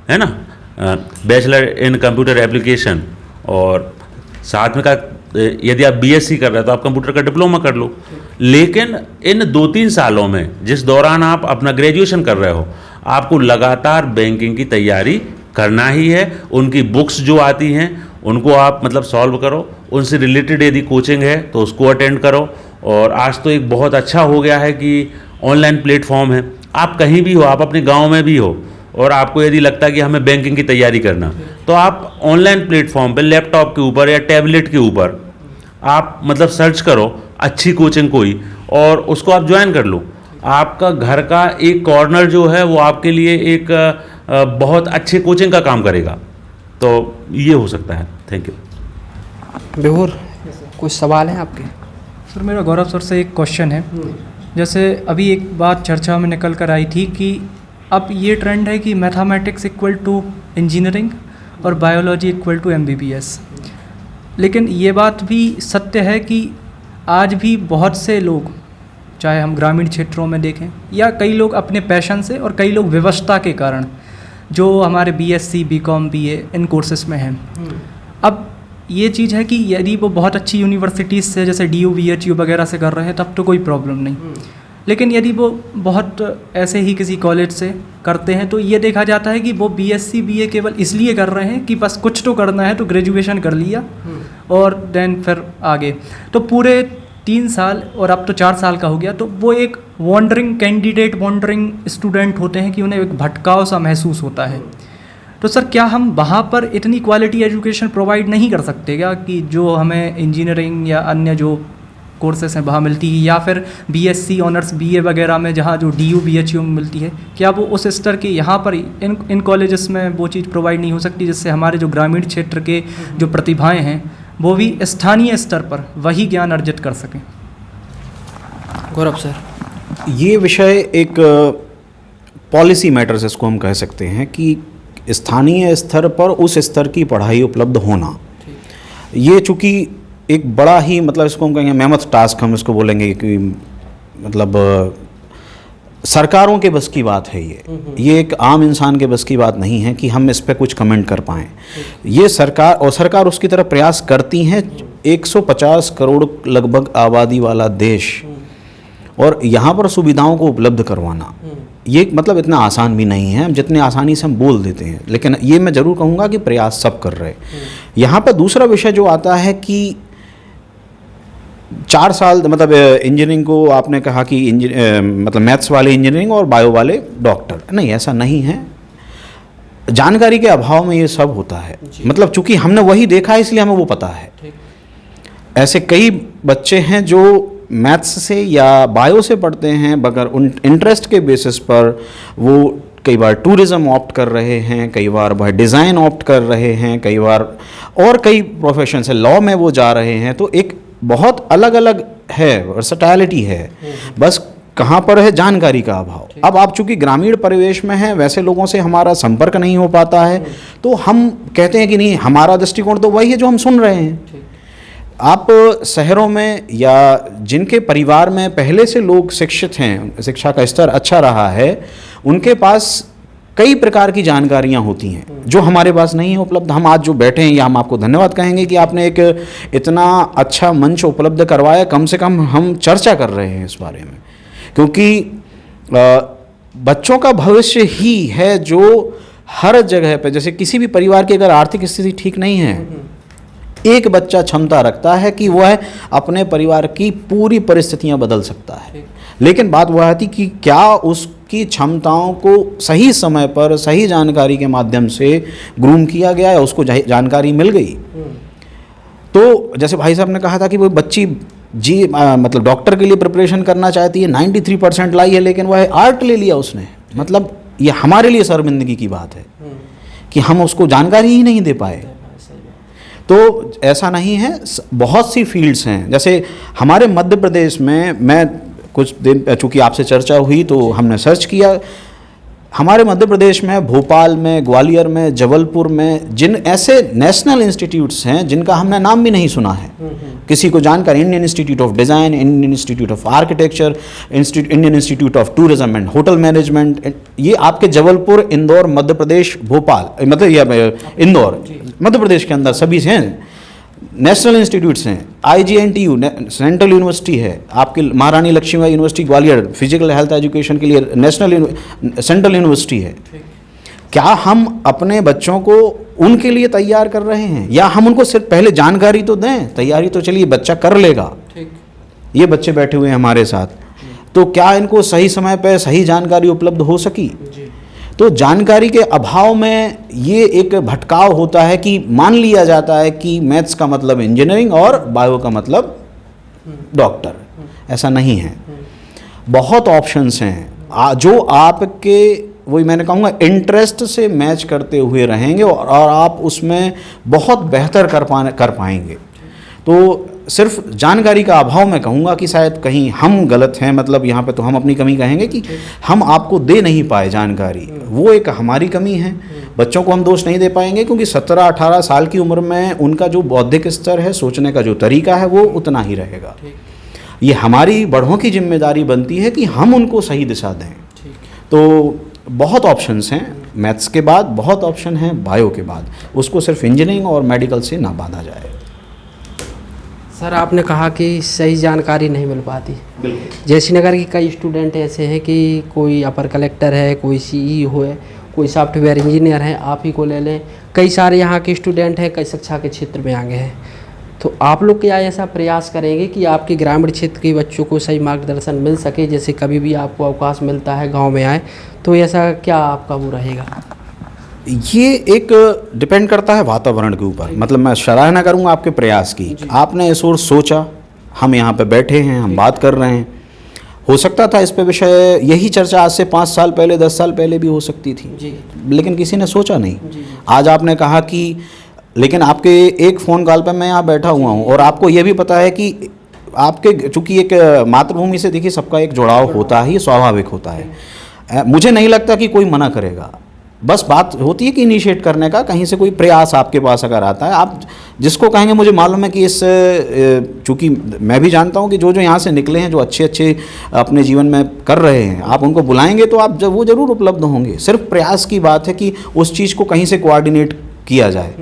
है ना, बैचलर इन कंप्यूटर एप्लीकेशन, और साथ में का यदि आप BSc कर रहे हो तो आप कंप्यूटर का डिप्लोमा कर लो। लेकिन इन 2-3 सालों में जिस दौरान आप अपना ग्रेजुएशन कर रहे हो, आपको लगातार बैंकिंग की तैयारी करना ही है। उनकी बुक्स जो आती हैं उनको आप मतलब सॉल्व करो, उनसे रिलेटेड यदि कोचिंग है तो उसको अटेंड करो। और आज तो एक बहुत अच्छा हो गया है कि ऑनलाइन प्लेटफॉर्म है, आप कहीं भी हो, आप अपने गाँव में भी हो और आपको यदि लगता है कि हमें बैंकिंग की तैयारी करना, तो आप ऑनलाइन प्लेटफॉर्म पे लैपटॉप के ऊपर या टैबलेट के ऊपर आप मतलब सर्च करो अच्छी कोचिंग कोई, और उसको आप ज्वाइन कर लो। आपका घर का एक कॉर्नर जो है वो आपके लिए एक बहुत अच्छे कोचिंग का काम करेगा। तो ये हो सकता है। Thank you. बिहुर, कुछ सवाल हैं आपके? सर मेरा गौरव सर से एक क्वेश्चन है। जैसे अभी एक बात चर्चा में निकल कर आई थी कि अब ये ट्रेंड है कि मैथमेटिक्स इक्वल टू इंजीनियरिंग और बायोलॉजी इक्वल टू MBBS। लेकिन ये बात भी सत्य है कि आज भी बहुत से लोग, चाहे हम ग्रामीण क्षेत्रों में देखें या कई लोग अपने पैशन से और कई लोग व्यवस्था के कारण जो हमारे BSc BCom BA इन कोर्सेस में हैं। अब ये चीज़ है कि यदि वो बहुत अच्छी यूनिवर्सिटीज़ से जैसे DU VHU वगैरह से कर रहे हैं तब तो कोई प्रॉब्लम नहीं, लेकिन यदि वो बहुत ऐसे ही किसी कॉलेज से करते हैं तो ये देखा जाता है कि वो BSc BA केवल इसलिए कर रहे हैं कि बस कुछ तो करना है, तो ग्रेजुएशन कर लिया और देन फिर आगे। तो पूरे 3 साल और अब तो 4 साल का हो गया, तो वो एक वॉन्डरिंग कैंडिडेट, वॉन्डरिंग स्टूडेंट होते हैं कि उन्हें एक भटकाव सा महसूस होता है। तो सर क्या हम वहाँ पर इतनी क्वालिटी एजुकेशन प्रोवाइड नहीं कर सकते क्या कि जो हमें इंजीनियरिंग या अन्य जो कोर्सेस हैं वहाँ मिलती है, या फिर BSc ऑनर्स BA वगैरह में जहाँ जो DU VHU में मिलती है, क्या वो उस स्तर के यहाँ पर इन कॉलेजेस में वो चीज़ प्रोवाइड नहीं हो सकती जिससे हमारे जो ग्रामीण क्षेत्र के जो प्रतिभाएं हैं वो भी स्थानीय स्तर पर वही ज्ञान अर्जित कर सकें? गौरव सर, ये विषय एक पॉलिसी मैटर्स इसको हम कह सकते हैं कि स्थानीय स्तर पर उस स्तर की पढ़ाई उपलब्ध होना, ये चूँकि एक बड़ा ही मतलब इसको हम कहेंगे मेहनत टास्क हम इसको बोलेंगे कि मतलब सरकारों के बस की बात है। ये एक आम इंसान के बस की बात नहीं है कि हम इस पर कुछ कमेंट कर पाएँ। ये सरकार उसकी तरफ प्रयास करती हैं। 150 करोड़ लगभग आबादी वाला देश, और यहाँ पर सुविधाओं को उपलब्ध करवाना ये मतलब इतना आसान भी नहीं है जितने आसानी से हम बोल देते हैं। लेकिन ये मैं ज़रूर कहूँगा कि प्रयास सब कर रहे हैं। यहाँ पर दूसरा विषय जो आता है कि 4 साल मतलब इंजीनियरिंग को आपने कहा कि मतलब मैथ्स वाले इंजीनियरिंग और बायो वाले डॉक्टर, नहीं ऐसा नहीं है। जानकारी के अभाव में ये सब होता है, मतलब चूंकि हमने वही देखा है इसलिए हमें वो पता है। ऐसे कई बच्चे हैं जो मैथ्स से या बायो से पढ़ते हैं, मगर उन इंटरेस्ट के बेसिस पर वो कई बार टूरिज़्म ऑप्ट कर रहे हैं, कई बार वह डिज़ाइन ऑप्ट कर रहे हैं, कई बार और कई प्रोफेशन से लॉ में वो जा रहे हैं। तो एक बहुत अलग अलग है, वर्सटैलिटी है, बस कहाँ पर है जानकारी का अभाव। अब आप चूंकि ग्रामीण परिवेश में हैं, वैसे लोगों से हमारा संपर्क नहीं हो पाता है, तो हम कहते हैं कि नहीं, हमारा दृष्टिकोण तो वही है जो हम सुन रहे हैं। आप शहरों में या जिनके परिवार में पहले से लोग शिक्षित हैं, शिक्षा का स्तर अच्छा रहा है, उनके पास कई प्रकार की जानकारियां होती हैं जो हमारे पास नहीं है उपलब्ध। हम आज जो बैठे हैं, या हम आपको धन्यवाद कहेंगे कि आपने एक इतना अच्छा मंच उपलब्ध करवाया, कम से कम हम चर्चा कर रहे हैं इस बारे में, क्योंकि बच्चों का भविष्य ही है जो हर जगह पे, जैसे किसी भी परिवार की अगर आर्थिक स्थिति ठीक नहीं है, एक बच्चा क्षमता रखता है कि वह अपने परिवार की पूरी परिस्थितियां बदल सकता है, लेकिन बात वह आती कि क्या उसकी क्षमताओं को सही समय पर सही जानकारी के माध्यम से ग्रूम किया गया है, उसको जानकारी मिल गई। तो जैसे भाई साहब ने कहा था कि वो बच्ची मतलब डॉक्टर के लिए प्रिपरेशन करना चाहती है, 93% लाई है, लेकिन वह आर्ट ले लिया उसने। मतलब ये हमारे लिए शर्मिंदगी की बात है कि हम उसको जानकारी ही नहीं दे पाए। तो ऐसा नहीं है, बहुत सी फील्ड्स हैं। जैसे हमारे मध्य प्रदेश में, मैं कुछ दिन चूँकि आपसे चर्चा हुई तो हमने सर्च किया, हमारे मध्य प्रदेश में भोपाल में, ग्वालियर में, जबलपुर में जिन ऐसे नेशनल इंस्टीट्यूट्स हैं जिनका हमने नाम भी नहीं सुना है, किसी को जानकारी, Indian institute of design, Indian institute of architecture, Indian institute of tourism and hotel management, ये आपके जबलपुर, इंदौर, मध्य प्रदेश, भोपाल, मतलब ये इंदौर मध्य प्रदेश के अंदर सभी हैं, नेशनल इंस्टीट्यूट्स हैं। IGNTU सेंट्रल यूनिवर्सिटी है, आपकी Maharani Lakshmibai University Gwalior physical health education के लिए सेंट्रल यूनिवर्सिटी है। क्या हम अपने बच्चों को उनके लिए तैयार कर रहे हैं, या हम उनको सिर्फ पहले जानकारी तो दें? तैयारी तो चलिए बच्चा कर लेगा, ये बच्चे बैठे हुए हैं हमारे साथ, तो क्या इनको सही समय पर सही जानकारी उपलब्ध हो सकी? तो जानकारी के अभाव में ये एक भटकाव होता है कि मान लिया जाता है कि मैथ्स का मतलब इंजीनियरिंग और बायो का मतलब डॉक्टर। ऐसा नहीं है, बहुत ऑप्शंस हैं जो आपके, वही मैंने कहूँगा, इंटरेस्ट से मैच करते हुए रहेंगे और आप उसमें बहुत बेहतर कर पाएंगे। तो सिर्फ जानकारी का अभाव मैं कहूँगा कि शायद कहीं हम गलत हैं, मतलब यहाँ पे तो हम अपनी कमी कहेंगे कि हम आपको दे नहीं पाए जानकारी, वो एक हमारी कमी है। बच्चों को हम दोष नहीं दे पाएंगे क्योंकि 17-18 साल की उम्र में उनका जो बौद्धिक स्तर है, सोचने का जो तरीका है, वो उतना ही रहेगा। ये हमारी बड़ों की जिम्मेदारी बनती है कि हम उनको सही दिशा दें। तो बहुत ऑप्शंस हैं, मैथ्स के बाद बहुत ऑप्शन हैं, बायो के बाद, उसको सिर्फ इंजीनियरिंग और मेडिकल से ना बांधा जाए। सर, आपने कहा कि सही जानकारी नहीं मिल पाती। जयश्री नगर के कई स्टूडेंट ऐसे हैं कि कोई अपर कलेक्टर है, कोई CEO है, कोई सॉफ्टवेयर इंजीनियर है, आप ही को ले लें, कई सारे यहाँ के स्टूडेंट हैं, कई शिक्षा के क्षेत्र में आगे हैं। तो आप लोग क्या ऐसा प्रयास करेंगे कि आपके ग्रामीण क्षेत्र के बच्चों को सही मार्गदर्शन मिल सके, जैसे कभी भी आपको अवकाश मिलता है गाँव में आए, तो ऐसा क्या आपका वो रहेगा? ये एक डिपेंड करता है वातावरण के ऊपर। मतलब मैं सराहना करूँगा आपके प्रयास की, आपने इस ओर सोचा, हम यहाँ पे बैठे हैं, हम बात कर रहे हैं। हो सकता था इस पे विषय, यही चर्चा आज से 5 साल पहले, 10 साल पहले भी हो सकती थी, लेकिन किसी ने सोचा नहीं। आज आपने कहा कि, लेकिन आपके एक फ़ोन कॉल पर मैं यहाँ बैठा हुआ हूँ और आपको ये भी पता है कि आपके, चूँकि एक मातृभूमि से देखिए सबका एक जुड़ाव होता है, ये स्वाभाविक होता है। मुझे नहीं लगता कि कोई मना करेगा, बस बात होती है कि इनिशिएट करने का, कहीं से कोई प्रयास आपके पास अगर आता है, आप जिसको कहेंगे, मुझे मालूम है कि इस, चूँकि मैं भी जानता हूँ कि जो यहाँ से निकले हैं, जो अच्छे अपने जीवन में कर रहे हैं, आप उनको बुलाएंगे तो आप जब वो ज़रूर उपलब्ध होंगे। सिर्फ प्रयास की बात है कि उस चीज़ को कहीं से कोऑर्डिनेट किया जाए।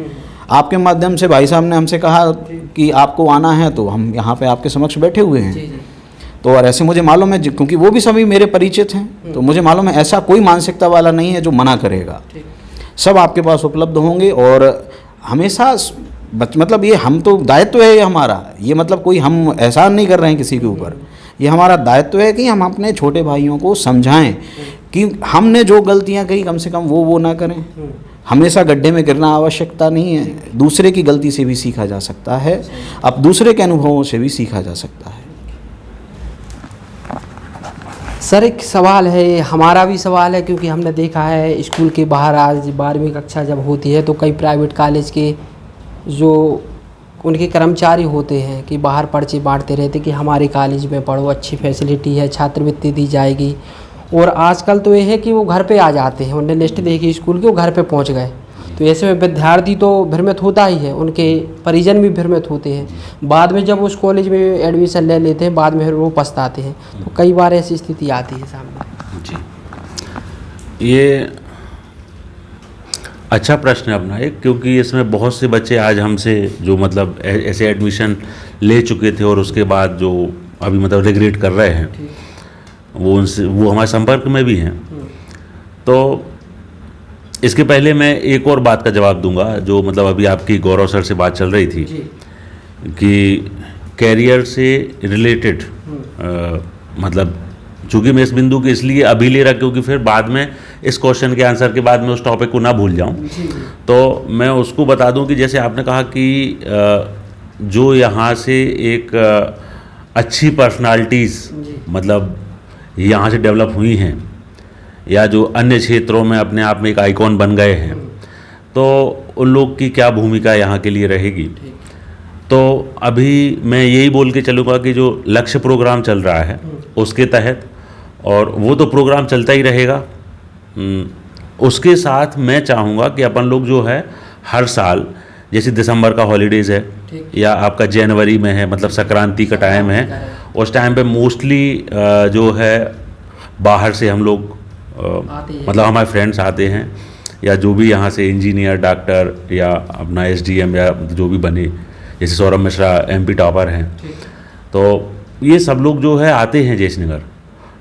आपके माध्यम से भाई साहब ने हमसे कहा कि आपको आना है, तो हम यहाँ पे आपके समक्ष बैठे हुए हैं। तो और ऐसे मुझे मालूम है, क्योंकि वो भी सभी मेरे परिचित हैं, तो मुझे मालूम है ऐसा कोई मानसिकता वाला नहीं है जो मना करेगा। सब आपके पास उपलब्ध होंगे और हमेशा मतलब ये हम तो दायित्व है ये हमारा, ये मतलब कोई हम एहसान नहीं कर रहे हैं किसी के ऊपर, ये हमारा दायित्व है कि हम अपने छोटे भाइयों को समझाएं कि हमने जो गलतियां कही कम से कम वो ना करें। हमेशा गड्ढे में गिरना आवश्यकता नहीं है, दूसरे की गलती से भी सीखा जा सकता है, अब दूसरे के अनुभवों से भी सीखा जा सकता है। सर एक सवाल है, हमारा भी सवाल है, क्योंकि हमने देखा है स्कूल के बाहर आज 12वीं कक्षा जब होती है तो कई प्राइवेट कॉलेज के जो उनके कर्मचारी होते हैं कि बाहर पर्चे बांटते रहते कि हमारे कॉलेज में पढ़ो, अच्छी फैसिलिटी है, छात्रवृत्ति दी जाएगी। और आजकल तो ये है कि वो घर पे आ जाते हैं, उन्हें लिस्ट देखी स्कूल की, वो घर पे पहुंच गए। तो ऐसे में विद्यार्थी तो भ्रमित होता ही है, उनके परिजन भी भ्रमित होते हैं। बाद में जब उस कॉलेज में एडमिशन ले लेते हैं, बाद में फिर वो पछताते हैं। तो कई बार ऐसी स्थिति आती है सामने। जी, ये अच्छा प्रश्न है अपना एक, क्योंकि इसमें बहुत से बच्चे आज हमसे जो मतलब ऐसे एडमिशन ले चुके थे और उसके बाद जो अभी मतलब रिग्रेट कर रहे हैं, वो हमारे संपर्क में भी हैं। तो इसके पहले मैं एक और बात का जवाब दूंगा, जो मतलब अभी आपकी गौरव सर से बात चल रही थी कि कैरियर से रिलेटेड मतलब चूँकि मैं इस बिंदु के इसलिए अभी ले रहा क्योंकि फिर बाद में इस क्वेश्चन के आंसर के बाद मैं उस टॉपिक को ना भूल जाऊं। तो मैं उसको बता दूं कि जैसे आपने कहा कि जो यहाँ से एक अच्छी पर्सनालिटीज़ मतलब यहाँ से डेवलप हुई हैं या जो अन्य क्षेत्रों में अपने आप में एक आइकॉन बन गए हैं, तो उन लोग की क्या भूमिका यहाँ के लिए रहेगी। तो अभी मैं यही बोल के चलूँगा कि जो लक्ष्य प्रोग्राम चल रहा है उसके तहत, और वो तो प्रोग्राम चलता ही रहेगा, उसके साथ मैं चाहूँगा कि अपन लोग जो है हर साल, जैसे दिसंबर का हॉलीडेज़ है या आपका जनवरी में है मतलब संक्रांति का टाइम है, उस टाइम पे मोस्टली जो है बाहर से हम लोग मतलब हमारे फ्रेंड्स आते हैं, या जो भी यहाँ से इंजीनियर, डॉक्टर या अपना SDM या जो भी बने, जैसे सौरभ मिश्रा MP टॉपर हैं, तो ये सब लोग जो है आते हैं जयश्रीनगर।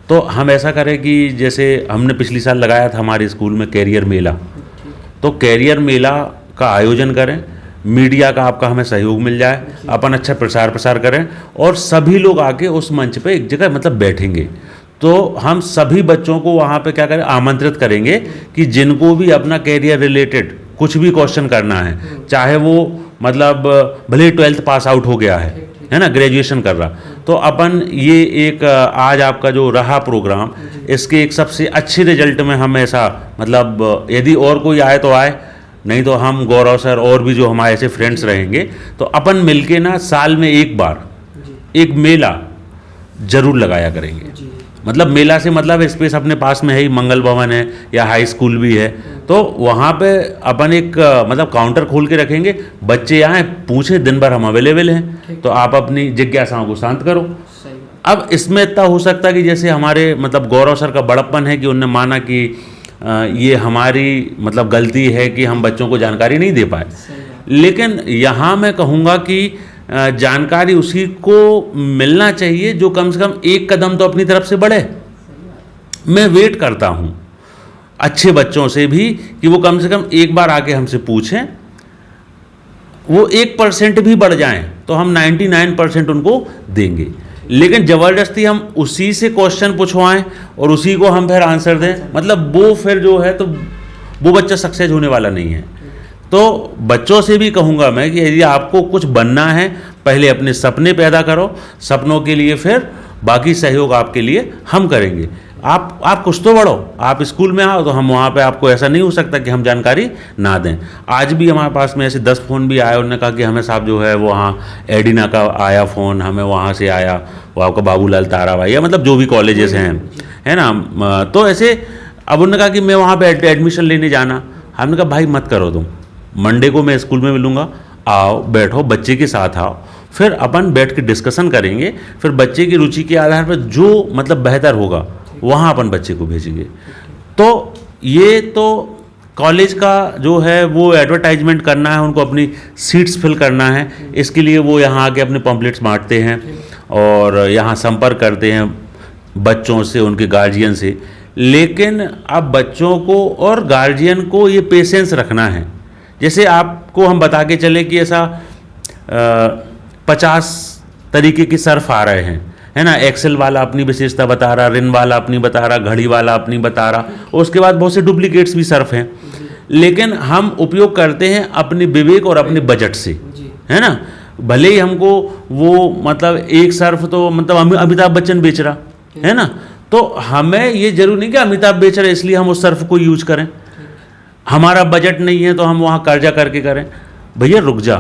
तो हम ऐसा करें कि जैसे हमने पिछली साल लगाया था हमारे स्कूल में कैरियर मेला, तो कैरियर मेला का आयोजन करें, मीडिया का आपका हमें सहयोग मिल जाए, अपन अच्छा प्रसार करें और सभी लोग आके उस मंच पे एक जगह मतलब बैठेंगे। तो हम सभी बच्चों को वहाँ पे क्या करें, आमंत्रित करेंगे कि जिनको भी अपना कैरियर रिलेटेड कुछ भी क्वेश्चन करना है, चाहे वो मतलब भले 12th पास आउट हो गया है ना, ग्रेजुएशन कर रहा, तो अपन ये एक आज आपका जो रहा प्रोग्राम, इसके एक सबसे अच्छे रिजल्ट में हम ऐसा मतलब यदि और कोई आए तो आए, नहीं तो हम गौरव सर और भी जो हमारे ऐसे फ्रेंड्स रहेंगे, तो अपन मिलके ना साल में एक बार एक मेला जरूर लगाया करेंगे। मतलब मेला से मतलब स्पेस अपने पास में है ही, मंगल भवन है या हाई स्कूल भी है, तो वहाँ पे अपन एक मतलब काउंटर खोल के रखेंगे, बच्चे आए पूछे, दिन भर हम अवेलेबल हैं, तो आप अपनी जिज्ञासाओं को शांत करो। अब इसमें इतना हो सकता है कि जैसे हमारे मतलब गौरव सर का बड़प्पन है कि उन्होंने माना कि ये हमारी मतलब गलती है कि हम बच्चों को जानकारी नहीं दे पाए, लेकिन यहाँ मैं कहूँगा कि जानकारी उसी को मिलना चाहिए जो कम से कम एक कदम तो अपनी तरफ से बढ़े। मैं वेट करता हूँ अच्छे बच्चों से भी कि वो कम से कम एक बार आके हमसे पूछें, वो 1% भी बढ़ जाएं तो हम 99% उनको देंगे, लेकिन ज़बरदस्ती हम उसी से क्वेश्चन पूछवाएं और उसी को हम फिर आंसर दें, मतलब वो फिर जो है तो वो बच्चा सक्सेस होने वाला नहीं है। तो बच्चों से भी कहूँगा मैं कि यदि आपको कुछ बनना है, पहले अपने सपने पैदा करो, सपनों के लिए फिर बाकी सहयोग आपके लिए हम करेंगे। आप कुछ तो बढ़ो, आप स्कूल में आओ तो हम वहाँ पे आपको ऐसा नहीं हो सकता कि हम जानकारी ना दें। आज भी हमारे पास में ऐसे 10 फ़ोन भी आए, उन्होंने कहा कि हमें साहब जो है वो वहाँ एडिना का आया फ़ोन, हमें वहाँ से आया, वो आपका बाबूलाल ताराबाई या मतलब जो भी कॉलेजेस हैं, है ना। तो ऐसे अब उन्होंने कहा कि मैं वहाँ पर एडमिशन लेने जाना, हमने कहा भाई मत करो तुम, मंडे को मैं स्कूल में मिलूँगा, आओ बैठो, बच्चे के साथ आओ, फिर अपन बैठ के डिस्कशन करेंगे, फिर बच्चे की रुचि के आधार पर जो मतलब बेहतर होगा वहाँ अपन बच्चे को भेजेंगे। तो ये तो कॉलेज का जो है वो एडवर्टाइजमेंट करना है, उनको अपनी सीट्स फिल करना है, इसके लिए वो यहाँ आके अपने पम्पलेट्स बांटते हैं और यहाँ संपर्क करते हैं बच्चों से, उनके गार्जियन से। लेकिन अब बच्चों को और गार्जियन को ये पेशेंस रखना है। जैसे आपको आपको हम बता के चले कि ऐसा 50 तरीके के सर्फ आ रहे हैं, है ना। एक्सेल वाला अपनी विशेषता बता रहा, रिन वाला अपनी बता रहा, घड़ी वाला अपनी बता रहा, और उसके बाद बहुत से डुप्लीकेट्स भी सर्फ हैं। लेकिन हम उपयोग करते हैं अपने विवेक और अपने बजट से, है ना। भले ही हमको वो मतलब एक सर्फ तो मतलब अमिताभ बच्चन बेच रहा है ना, तो हमें ये जरूरी नहीं कि अमिताभ बेच रहे इसलिए हम उस सर्फ को यूज करें। हमारा बजट नहीं है तो हम वहाँ कर्जा करके करें। भैया रुक जा,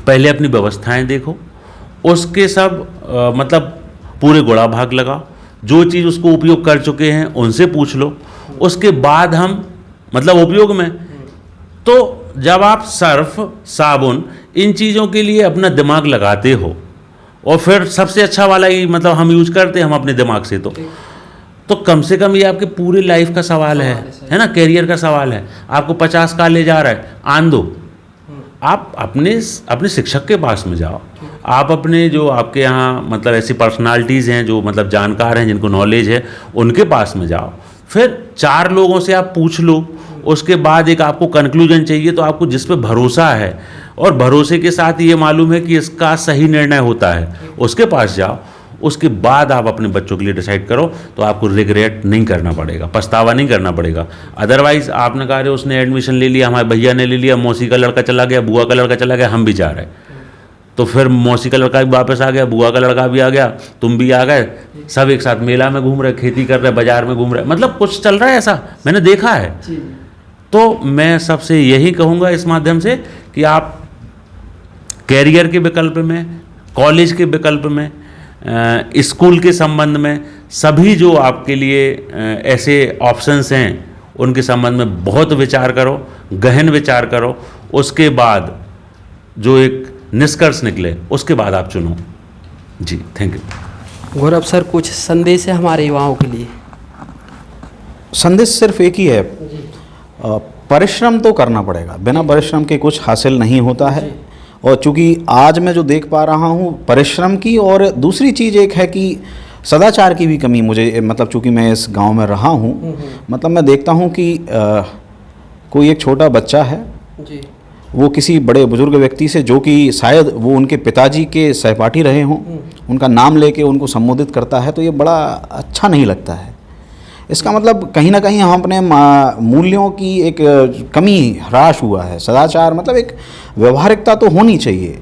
पहले अपनी व्यवस्थाएं देखो, उसके सब मतलब पूरे गुणा भाग लगाओ, जो चीज़ उसको उपयोग कर चुके हैं उनसे पूछ लो, उसके बाद हम मतलब उपयोग में। तो जब आप सर्फ, साबुन, इन चीज़ों के लिए अपना दिमाग लगाते हो और फिर सबसे अच्छा वाला ही मतलब हम यूज करते हैं हम अपने दिमाग से, तो कम से कम ये आपके पूरे लाइफ का सवाल है ना, कैरियर का सवाल है। आपको 50 का ले जा रहा है, आन दो, आप अपने शिक्षक के पास में जाओ, आप अपने जो आपके यहाँ मतलब ऐसी पर्सनालिटीज़ हैं जो मतलब जानकार हैं, जिनको नॉलेज है, उनके पास में जाओ, फिर 4 लोगों से आप पूछ लो, उसके बाद एक आपको कंक्लूजन चाहिए, तो आपको जिस पे भरोसा है और भरोसे के साथ ये मालूम है कि इसका सही निर्णय होता है, उसके पास जाओ, उसके बाद आप अपने बच्चों के लिए डिसाइड करो, तो आपको रिग्रेट नहीं करना पड़ेगा, पछतावा नहीं करना पड़ेगा। अदरवाइज आपने कहा उसने एडमिशन ले लिया, हमारे भैया ने ले लिया, मौसी का लड़का चला गया, बुआ का लड़का चला गया, हम भी जा रहे हैं, तो फिर मौसी का लड़का भी वापस आ गया, बुआ का लड़का भी आ गया, तुम भी आ गए, सब एक साथ मेला में घूम रहे, खेती कर रहे, बाजार में घूम रहे, मतलब कुछ चल रहा है ऐसा, मैंने देखा है। तो मैं सबसे यही कहूँगा इस माध्यम से कि आप कैरियर के विकल्प में, कॉलेज के विकल्प में, स्कूल के संबंध में, सभी जो आपके लिए ऐसे ऑप्शंस हैं उनके संबंध में बहुत विचार करो, गहन विचार करो, उसके बाद जो एक निष्कर्ष निकले उसके बाद आप चुनो। जी, थैंक यू। गौरव सर, कुछ संदेश है हमारे युवाओं के लिए? संदेश सिर्फ एक ही है, परिश्रम तो करना पड़ेगा, बिना परिश्रम के कुछ हासिल नहीं होता है। और चूंकि आज मैं जो देख पा रहा हूँ परिश्रम की, और दूसरी चीज़ एक है कि सदाचार की भी कमी मुझे, मतलब चूंकि मैं इस गांव में रहा हूँ, मतलब मैं देखता हूँ कि कोई एक छोटा बच्चा है जी, वो किसी बड़े बुजुर्ग व्यक्ति से, जो कि शायद वो उनके पिताजी के सहपाठी रहे हों, उनका नाम लेके उनको संबोधित करता है, तो ये बड़ा अच्छा नहीं लगता है। इसका मतलब कहीं ना कहीं हम अपने मूल्यों की एक कमी, ह्रास हुआ है। सदाचार मतलब एक व्यवहारिकता तो होनी चाहिए,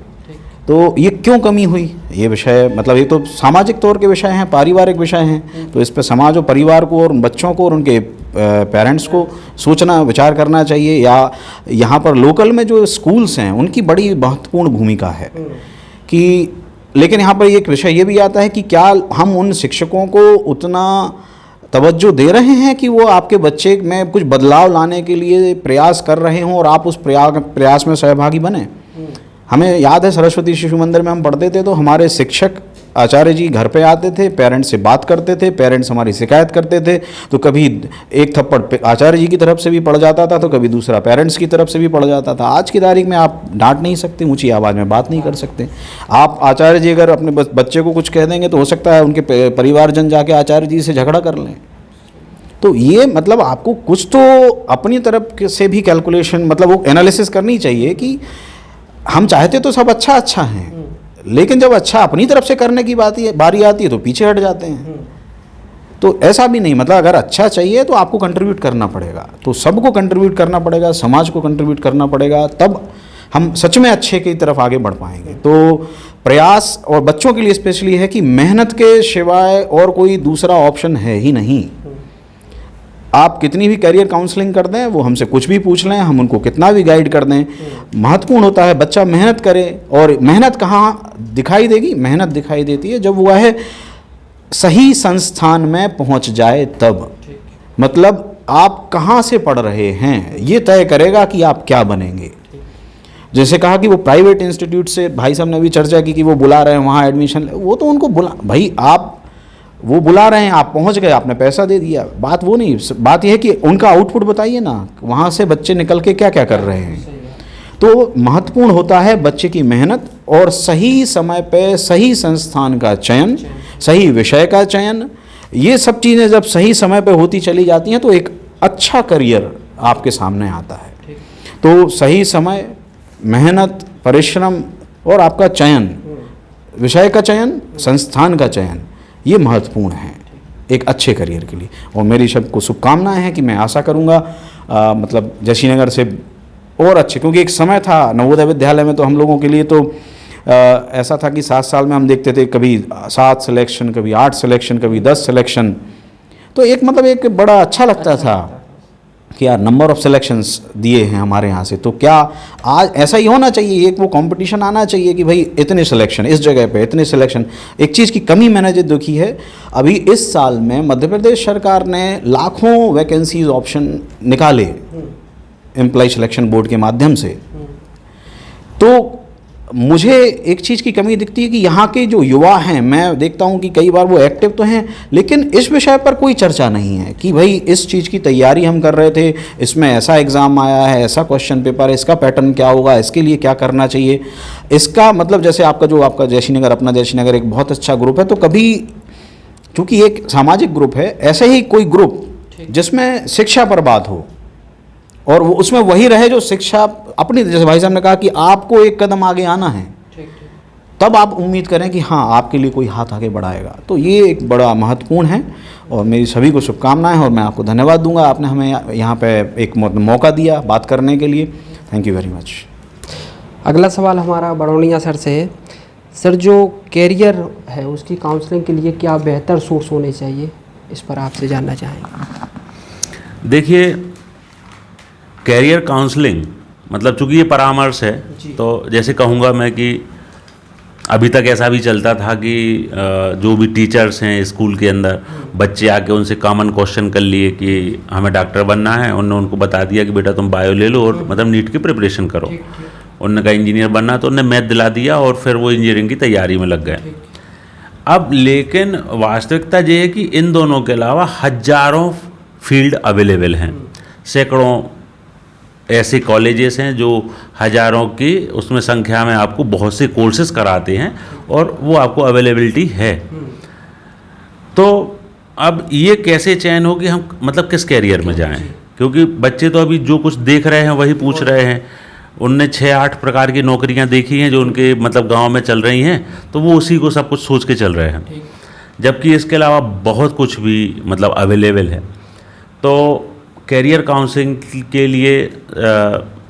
तो ये क्यों कमी हुई, ये विषय मतलब ये तो सामाजिक तौर के विषय हैं, पारिवारिक विषय हैं, तो इस पे समाज और परिवार को और बच्चों को और उनके पेरेंट्स को सोचना, विचार करना चाहिए। या यहाँ पर लोकल में जो स्कूल्स हैं उनकी बड़ी महत्वपूर्ण भूमिका है कि, लेकिन यहाँ पर एक विषय ये भी आता है कि क्या हम उन शिक्षकों को उतना तवज्जो दे रहे हैं कि वो आपके बच्चे में कुछ बदलाव लाने के लिए प्रयास कर रहे हों और आप उस प्रयास में सहभागी बने। हमें याद है सरस्वती शिशु मंदिर में हम पढ़ते थे तो हमारे शिक्षक आचार्य जी घर पे आते थे, पेरेंट्स से बात करते थे, पेरेंट्स हमारी शिकायत करते थे, तो कभी एक थप्पड़ आचार्य जी की तरफ से भी पड़ जाता था, तो कभी दूसरा पेरेंट्स की तरफ से भी पड़ जाता था। आज की तारीख में आप डांट नहीं सकते, ऊंची आवाज़ में बात नहीं कर सकते। आप आचार्य जी अगर अपने बच्चे को कुछ कह देंगे तो हो सकता है उनके परिवारजन जाके आचार्य जी से झगड़ा कर लें। तो ये मतलब आपको कुछ तो अपनी तरफ से भी कैलकुलेशन, मतलब वो एनालिसिस करनी चाहिए कि हम चाहते तो सब अच्छा हैं, लेकिन जब अच्छा अपनी तरफ से करने की बारी आती है तो पीछे हट जाते हैं। तो ऐसा भी नहीं, मतलब अगर अच्छा चाहिए तो आपको कंट्रीब्यूट करना पड़ेगा, तो सबको कंट्रीब्यूट करना पड़ेगा, समाज को कंट्रीब्यूट करना पड़ेगा, तब हम सच में अच्छे की तरफ आगे बढ़ पाएंगे। तो प्रयास, और बच्चों के लिए स्पेशली है कि मेहनत के सिवाय और कोई दूसरा ऑप्शन है ही नहीं। आप कितनी भी करियर काउंसलिंग कर दें, वो हमसे कुछ भी पूछ लें, हम उनको कितना भी गाइड कर दें, महत्वपूर्ण होता है बच्चा मेहनत करे। और मेहनत कहाँ दिखाई देगी? मेहनत दिखाई देती है जब वह सही संस्थान में पहुंच जाए तब। मतलब आप कहाँ से पढ़ रहे हैं ये तय करेगा कि आप क्या बनेंगे। जैसे कहा कि वो प्राइवेट इंस्टीट्यूट से, भाई साहब ने भी चर्चा की कि वो बुला रहे हैं वहाँ एडमिशन, वो तो उनको भाई आप वो बुला रहे हैं, आप पहुंच गए, आपने पैसा दे दिया, बात वो नहीं। बात यह है कि उनका आउटपुट बताइए ना, वहाँ से बच्चे निकल के क्या क्या कर रहे हैं। तो महत्वपूर्ण होता है बच्चे की मेहनत और सही समय पे सही संस्थान का चयन, सही विषय का चयन। ये सब चीज़ें जब सही समय पे होती चली जाती हैं तो एक अच्छा करियर आपके सामने आता है। तो सही समय, मेहनत, परिश्रम और आपका चयन, विषय का चयन, संस्थान का चयन, ये महत्वपूर्ण है एक अच्छे करियर के लिए। और मेरी सबको शुभकामनाएं हैं कि मैं आशा करूंगा मतलब जयश्रीनगर से और अच्छे, क्योंकि एक समय था नवोदय विद्यालय में तो हम लोगों के लिए तो ऐसा था कि 7 साल में हम देखते थे कभी 7 सिलेक्शन, कभी 8 सिलेक्शन, कभी 10 सिलेक्शन, तो एक मतलब एक बड़ा अच्छा लगता था कि यार नंबर ऑफ़ सिलेक्शंस दिए हैं हमारे यहाँ से, तो क्या आज ऐसा ही होना चाहिए, एक वो कंपटीशन आना चाहिए कि भाई इतने सिलेक्शन इस जगह पे, इतने सिलेक्शन। एक चीज़ की कमी मैंने जो देखी है, अभी इस साल में मध्य प्रदेश सरकार ने लाखों वैकेंसीज ऑप्शन निकाले एम्प्लॉय सिलेक्शन बोर्ड के माध्यम से, तो मुझे एक चीज़ की कमी दिखती है कि यहाँ के जो युवा हैं, मैं देखता हूँ कि कई बार वो एक्टिव तो हैं, लेकिन इस विषय पर कोई चर्चा नहीं है कि भाई इस चीज़ की तैयारी हम कर रहे थे, इसमें ऐसा एग्ज़ाम आया है, ऐसा क्वेश्चन पेपर है, इसका पैटर्न क्या होगा, इसके लिए क्या करना चाहिए, इसका मतलब जैसे आपका जयश्रीनगर, अपना जयश्रीनगर एक बहुत अच्छा ग्रुप है, तो कभी चूँकि एक सामाजिक ग्रुप है, ऐसे ही कोई ग्रुप जिसमें शिक्षा पर बात हो और वो उसमें वही रहे जो शिक्षा अपनी, जैसे भाई साहब ने कहा कि आपको एक कदम आगे आना है, तब आप उम्मीद करें कि हाँ आपके लिए कोई हाथ आगे बढ़ाएगा, तो ये एक बड़ा महत्वपूर्ण है। और मेरी सभी को शुभकामनाएं हैं और मैं आपको धन्यवाद दूंगा, आपने हमें यहाँ पे एक मौका दिया बात करने के लिए। Thank you very much. अगला सवाल हमारा बड़ौनिया सर से है। सर, जो कैरियर है उसकी काउंसलिंग के लिए क्या बेहतर सोर्स होने चाहिए, इस पर आपसे जानना चाहेंगे। देखिए, कैरियर काउंसलिंग मतलब चूँकि ये परामर्श है, तो जैसे कहूँगा मैं कि अभी तक ऐसा भी चलता था कि जो भी टीचर्स हैं स्कूल के अंदर, बच्चे आके उनसे कॉमन क्वेश्चन कर लिए कि हमें डॉक्टर बनना है, उन्होंने उनको बता दिया कि बेटा तुम बायो ले लो और मतलब नीट की प्रिपरेशन करो। उन्होंने कहा इंजीनियर बनना, तो उन्होंने मैथ दिला दिया और फिर वो इंजीनियरिंग की तैयारी में लग गए। अब लेकिन वास्तविकता ये है कि इन दोनों के अलावा हजारों फील्ड अवेलेबल हैं, सैकड़ों ऐसे कॉलेजेस हैं जो हजारों की उसमें संख्या में आपको बहुत से कोर्सेज कराते हैं और वो आपको अवेलेबिलिटी है। तो अब ये कैसे चयन हो कि हम मतलब किस कैरियर में जाएं, क्योंकि बच्चे तो अभी जो कुछ देख रहे हैं वही पूछ रहे हैं। उनने 6-8 प्रकार की नौकरियां देखी हैं जो उनके मतलब गांव में चल रही हैं, तो वो उसी को सब कुछ सोच के चल रहे हैं, जबकि इसके अलावा बहुत कुछ भी मतलब अवेलेबल है। तो कैरियर काउंसलिंग के लिए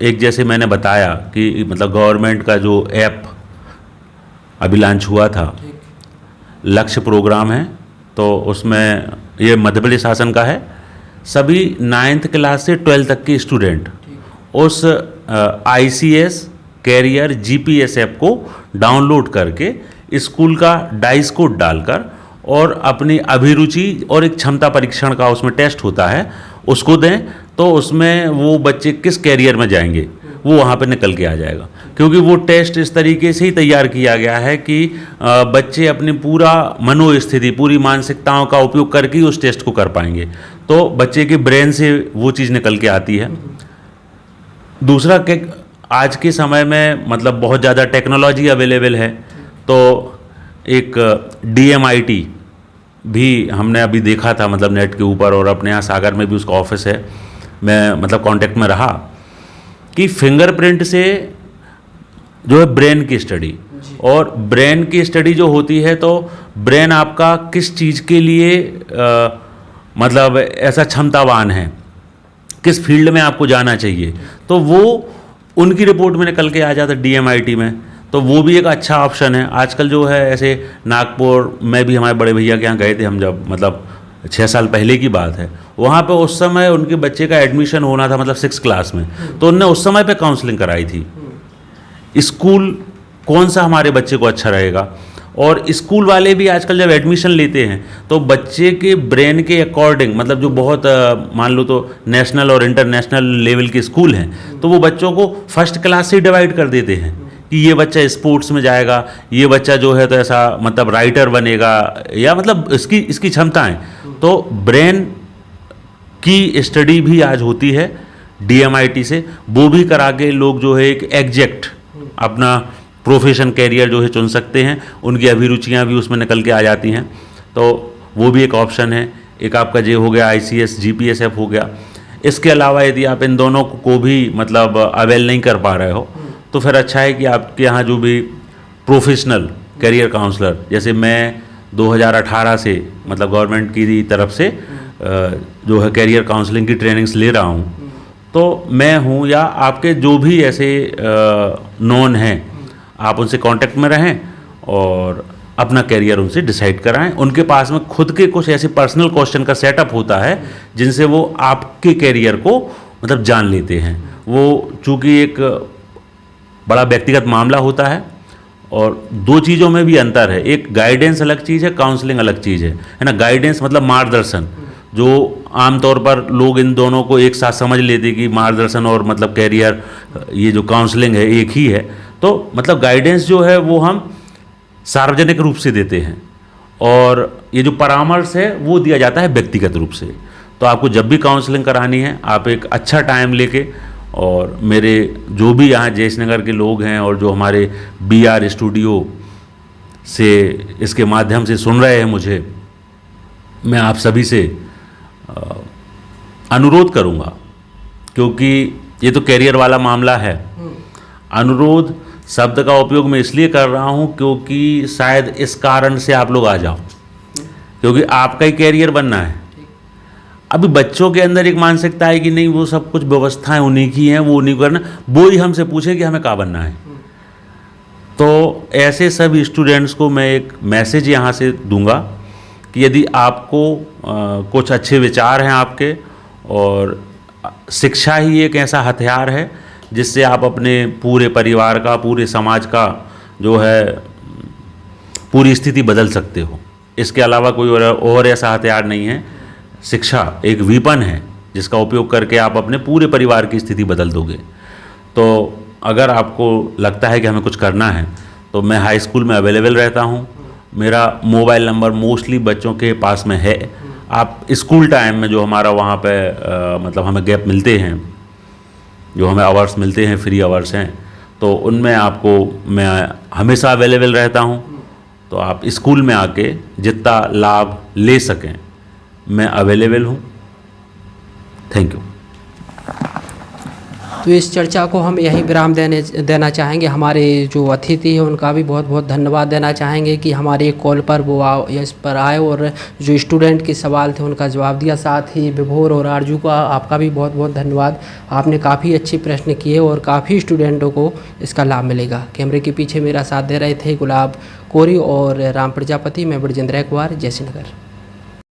एक जैसे मैंने बताया कि मतलब गवर्नमेंट का जो ऐप अभी लॉन्च हुआ था, लक्ष्य प्रोग्राम है, तो उसमें ये मध्य प्रदेश शासन का है। सभी 9th क्लास से 12th तक के स्टूडेंट उस ICS कैरियर GPS ऐप को डाउनलोड करके स्कूल का डाइस कोड डालकर और अपनी अभिरुचि और एक क्षमता परीक्षण का उसमें टेस्ट होता है, उसको दें, तो उसमें वो बच्चे किस कैरियर में जाएंगे वो वहाँ पे निकल के आ जाएगा। क्योंकि वो टेस्ट इस तरीके से ही तैयार किया गया है कि बच्चे अपनी पूरा मनोस्थिति, पूरी मानसिकताओं का उपयोग करके ही उस टेस्ट को कर पाएंगे, तो बच्चे के ब्रेन से वो चीज़ निकल के आती है। दूसरा कि आज के समय में मतलब बहुत ज़्यादा टेक्नोलॉजी अवेलेबल है, तो एक DMIT भी हमने अभी देखा था मतलब नेट के ऊपर, और अपने यहाँ सागर में भी उसका ऑफिस है, मैं मतलब कांटेक्ट में रहा, कि फिंगरप्रिंट से जो है ब्रेन की स्टडी, और ब्रेन की स्टडी जो होती है तो ब्रेन आपका किस चीज़ के लिए मतलब ऐसा क्षमतावान है, किस फील्ड में आपको जाना चाहिए, तो वो उनकी रिपोर्ट में निकल के आ जाता है DMIT में। तो वो भी एक अच्छा ऑप्शन है। आजकल जो है ऐसे नागपुर में भी हमारे बड़े भैया के यहाँ गए थे हम, जब मतलब 6 साल पहले की बात है, वहाँ पे उस समय उनके बच्चे का एडमिशन होना था मतलब 6th क्लास में, तो उनने उस समय पे काउंसलिंग कराई थी, स्कूल कौन सा हमारे बच्चे को अच्छा रहेगा। और स्कूल वाले भी आजकल जब एडमिशन लेते हैं तो बच्चे के ब्रेन के अकॉर्डिंग, मतलब जो बहुत मान लो तो नेशनल और इंटरनेशनल लेवल के स्कूल हैं, तो वो बच्चों को फर्स्ट क्लास से डिवाइड कर देते हैं कि ये बच्चा स्पोर्ट्स में जाएगा, ये बच्चा जो है तो ऐसा मतलब राइटर बनेगा, या मतलब इसकी क्षमताएं। तो ब्रेन की स्टडी भी आज होती है DMIT से, वो भी करा के लोग जो है एक एग्जैक्ट अपना प्रोफेशन कैरियर जो है चुन सकते हैं, उनकी अभिरुचियां भी उसमें निकल के आ जाती हैं, तो वो भी एक ऑप्शन है। एक आपका जो हो गया ICS GPS ऐप हो गया। इसके अलावा यदि आप इन दोनों को भी मतलब अवेल नहीं कर पा रहे हो तो फिर अच्छा है कि आपके यहाँ जो भी प्रोफेशनल करियर काउंसलर, जैसे मैं 2018 से मतलब गवर्नमेंट की तरफ से जो है करियर काउंसलिंग की ट्रेनिंग्स ले रहा हूँ, तो मैं हूँ या आपके जो भी ऐसे नोन हैं आप उनसे कांटेक्ट में रहें और अपना करियर उनसे डिसाइड कराएं। उनके पास में खुद के कुछ ऐसे पर्सनल क्वेश्चन का सेटअप होता है जिनसे वो आपके करियर को मतलब जान लेते हैं। वो चूँकि एक बड़ा व्यक्तिगत मामला होता है और दो चीज़ों में भी अंतर है, एक गाइडेंस अलग चीज़ है, काउंसलिंग अलग चीज़ है ना। गाइडेंस मतलब मार्गदर्शन, जो आमतौर पर लोग इन दोनों को एक साथ समझ लेते कि मार्गदर्शन और मतलब कैरियर, ये जो काउंसलिंग है एक ही है। तो मतलब गाइडेंस जो है वो हम सार्वजनिक रूप से देते हैं और ये जो परामर्श है वो दिया जाता है व्यक्तिगत रूप से। तो आपको जब भी काउंसलिंग करानी है आप एक अच्छा टाइम लेके, और मेरे जो भी यहाँ जयेश के लोग हैं और जो हमारे BR स्टूडियो से इसके माध्यम से सुन रहे हैं मुझे, मैं आप सभी से अनुरोध करूँगा, क्योंकि ये तो कैरियर वाला मामला है। अनुरोध शब्द का उपयोग मैं इसलिए कर रहा हूँ क्योंकि शायद इस कारण से आप लोग आ जाओ, क्योंकि आपका ही कैरियर बनना है। अभी बच्चों के अंदर एक मानसिकता है कि नहीं, वो सब कुछ व्यवस्थाएं उन्हीं की हैं, वो उन्हीं को करना, वो ही हमसे पूछे कि हमें क्या बनना है। तो ऐसे सभी स्टूडेंट्स को मैं एक मैसेज यहाँ से दूंगा कि यदि आपको कुछ अच्छे विचार हैं आपके, और शिक्षा ही एक ऐसा हथियार है जिससे आप अपने पूरे परिवार का, पूरे समाज का जो है पूरी स्थिति बदल सकते हो। इसके अलावा कोई और ऐसा हथियार नहीं है। शिक्षा एक वीपन है जिसका उपयोग करके आप अपने पूरे परिवार की स्थिति बदल दोगे। तो अगर आपको लगता है कि हमें कुछ करना है तो मैं हाई स्कूल में अवेलेबल रहता हूँ। मेरा मोबाइल नंबर मोस्टली बच्चों के पास में है। आप स्कूल टाइम में जो हमारा वहाँ पे मतलब हमें गैप मिलते हैं, जो हमें आवर्स मिलते हैं, फ्री आवर्स हैं, तो उनमें आपको मैं हमेशा अवेलेबल रहता हूँ। तो आप स्कूल में आके जितना लाभ ले सकें मैं अवेलेबल हूँ। Thank you. तो इस चर्चा को हम यहीं विराम देना चाहेंगे। हमारे जो अतिथि हैं उनका भी बहुत बहुत धन्यवाद देना चाहेंगे कि हमारे कॉल पर वो इस पर आए और जो स्टूडेंट के सवाल थे उनका जवाब दिया। साथ ही विभोर और आरजू का आपका भी बहुत बहुत धन्यवाद। आपने काफ़ी अच्छे प्रश्न किए और काफ़ी स्टूडेंटों को इसका लाभ मिलेगा। कैमरे के पीछे मेरा साथ दे रहे थे गुलाब कोरी और राम प्रजापति। मैं ब्रजेंद्र कुमार, जयश्री नगर।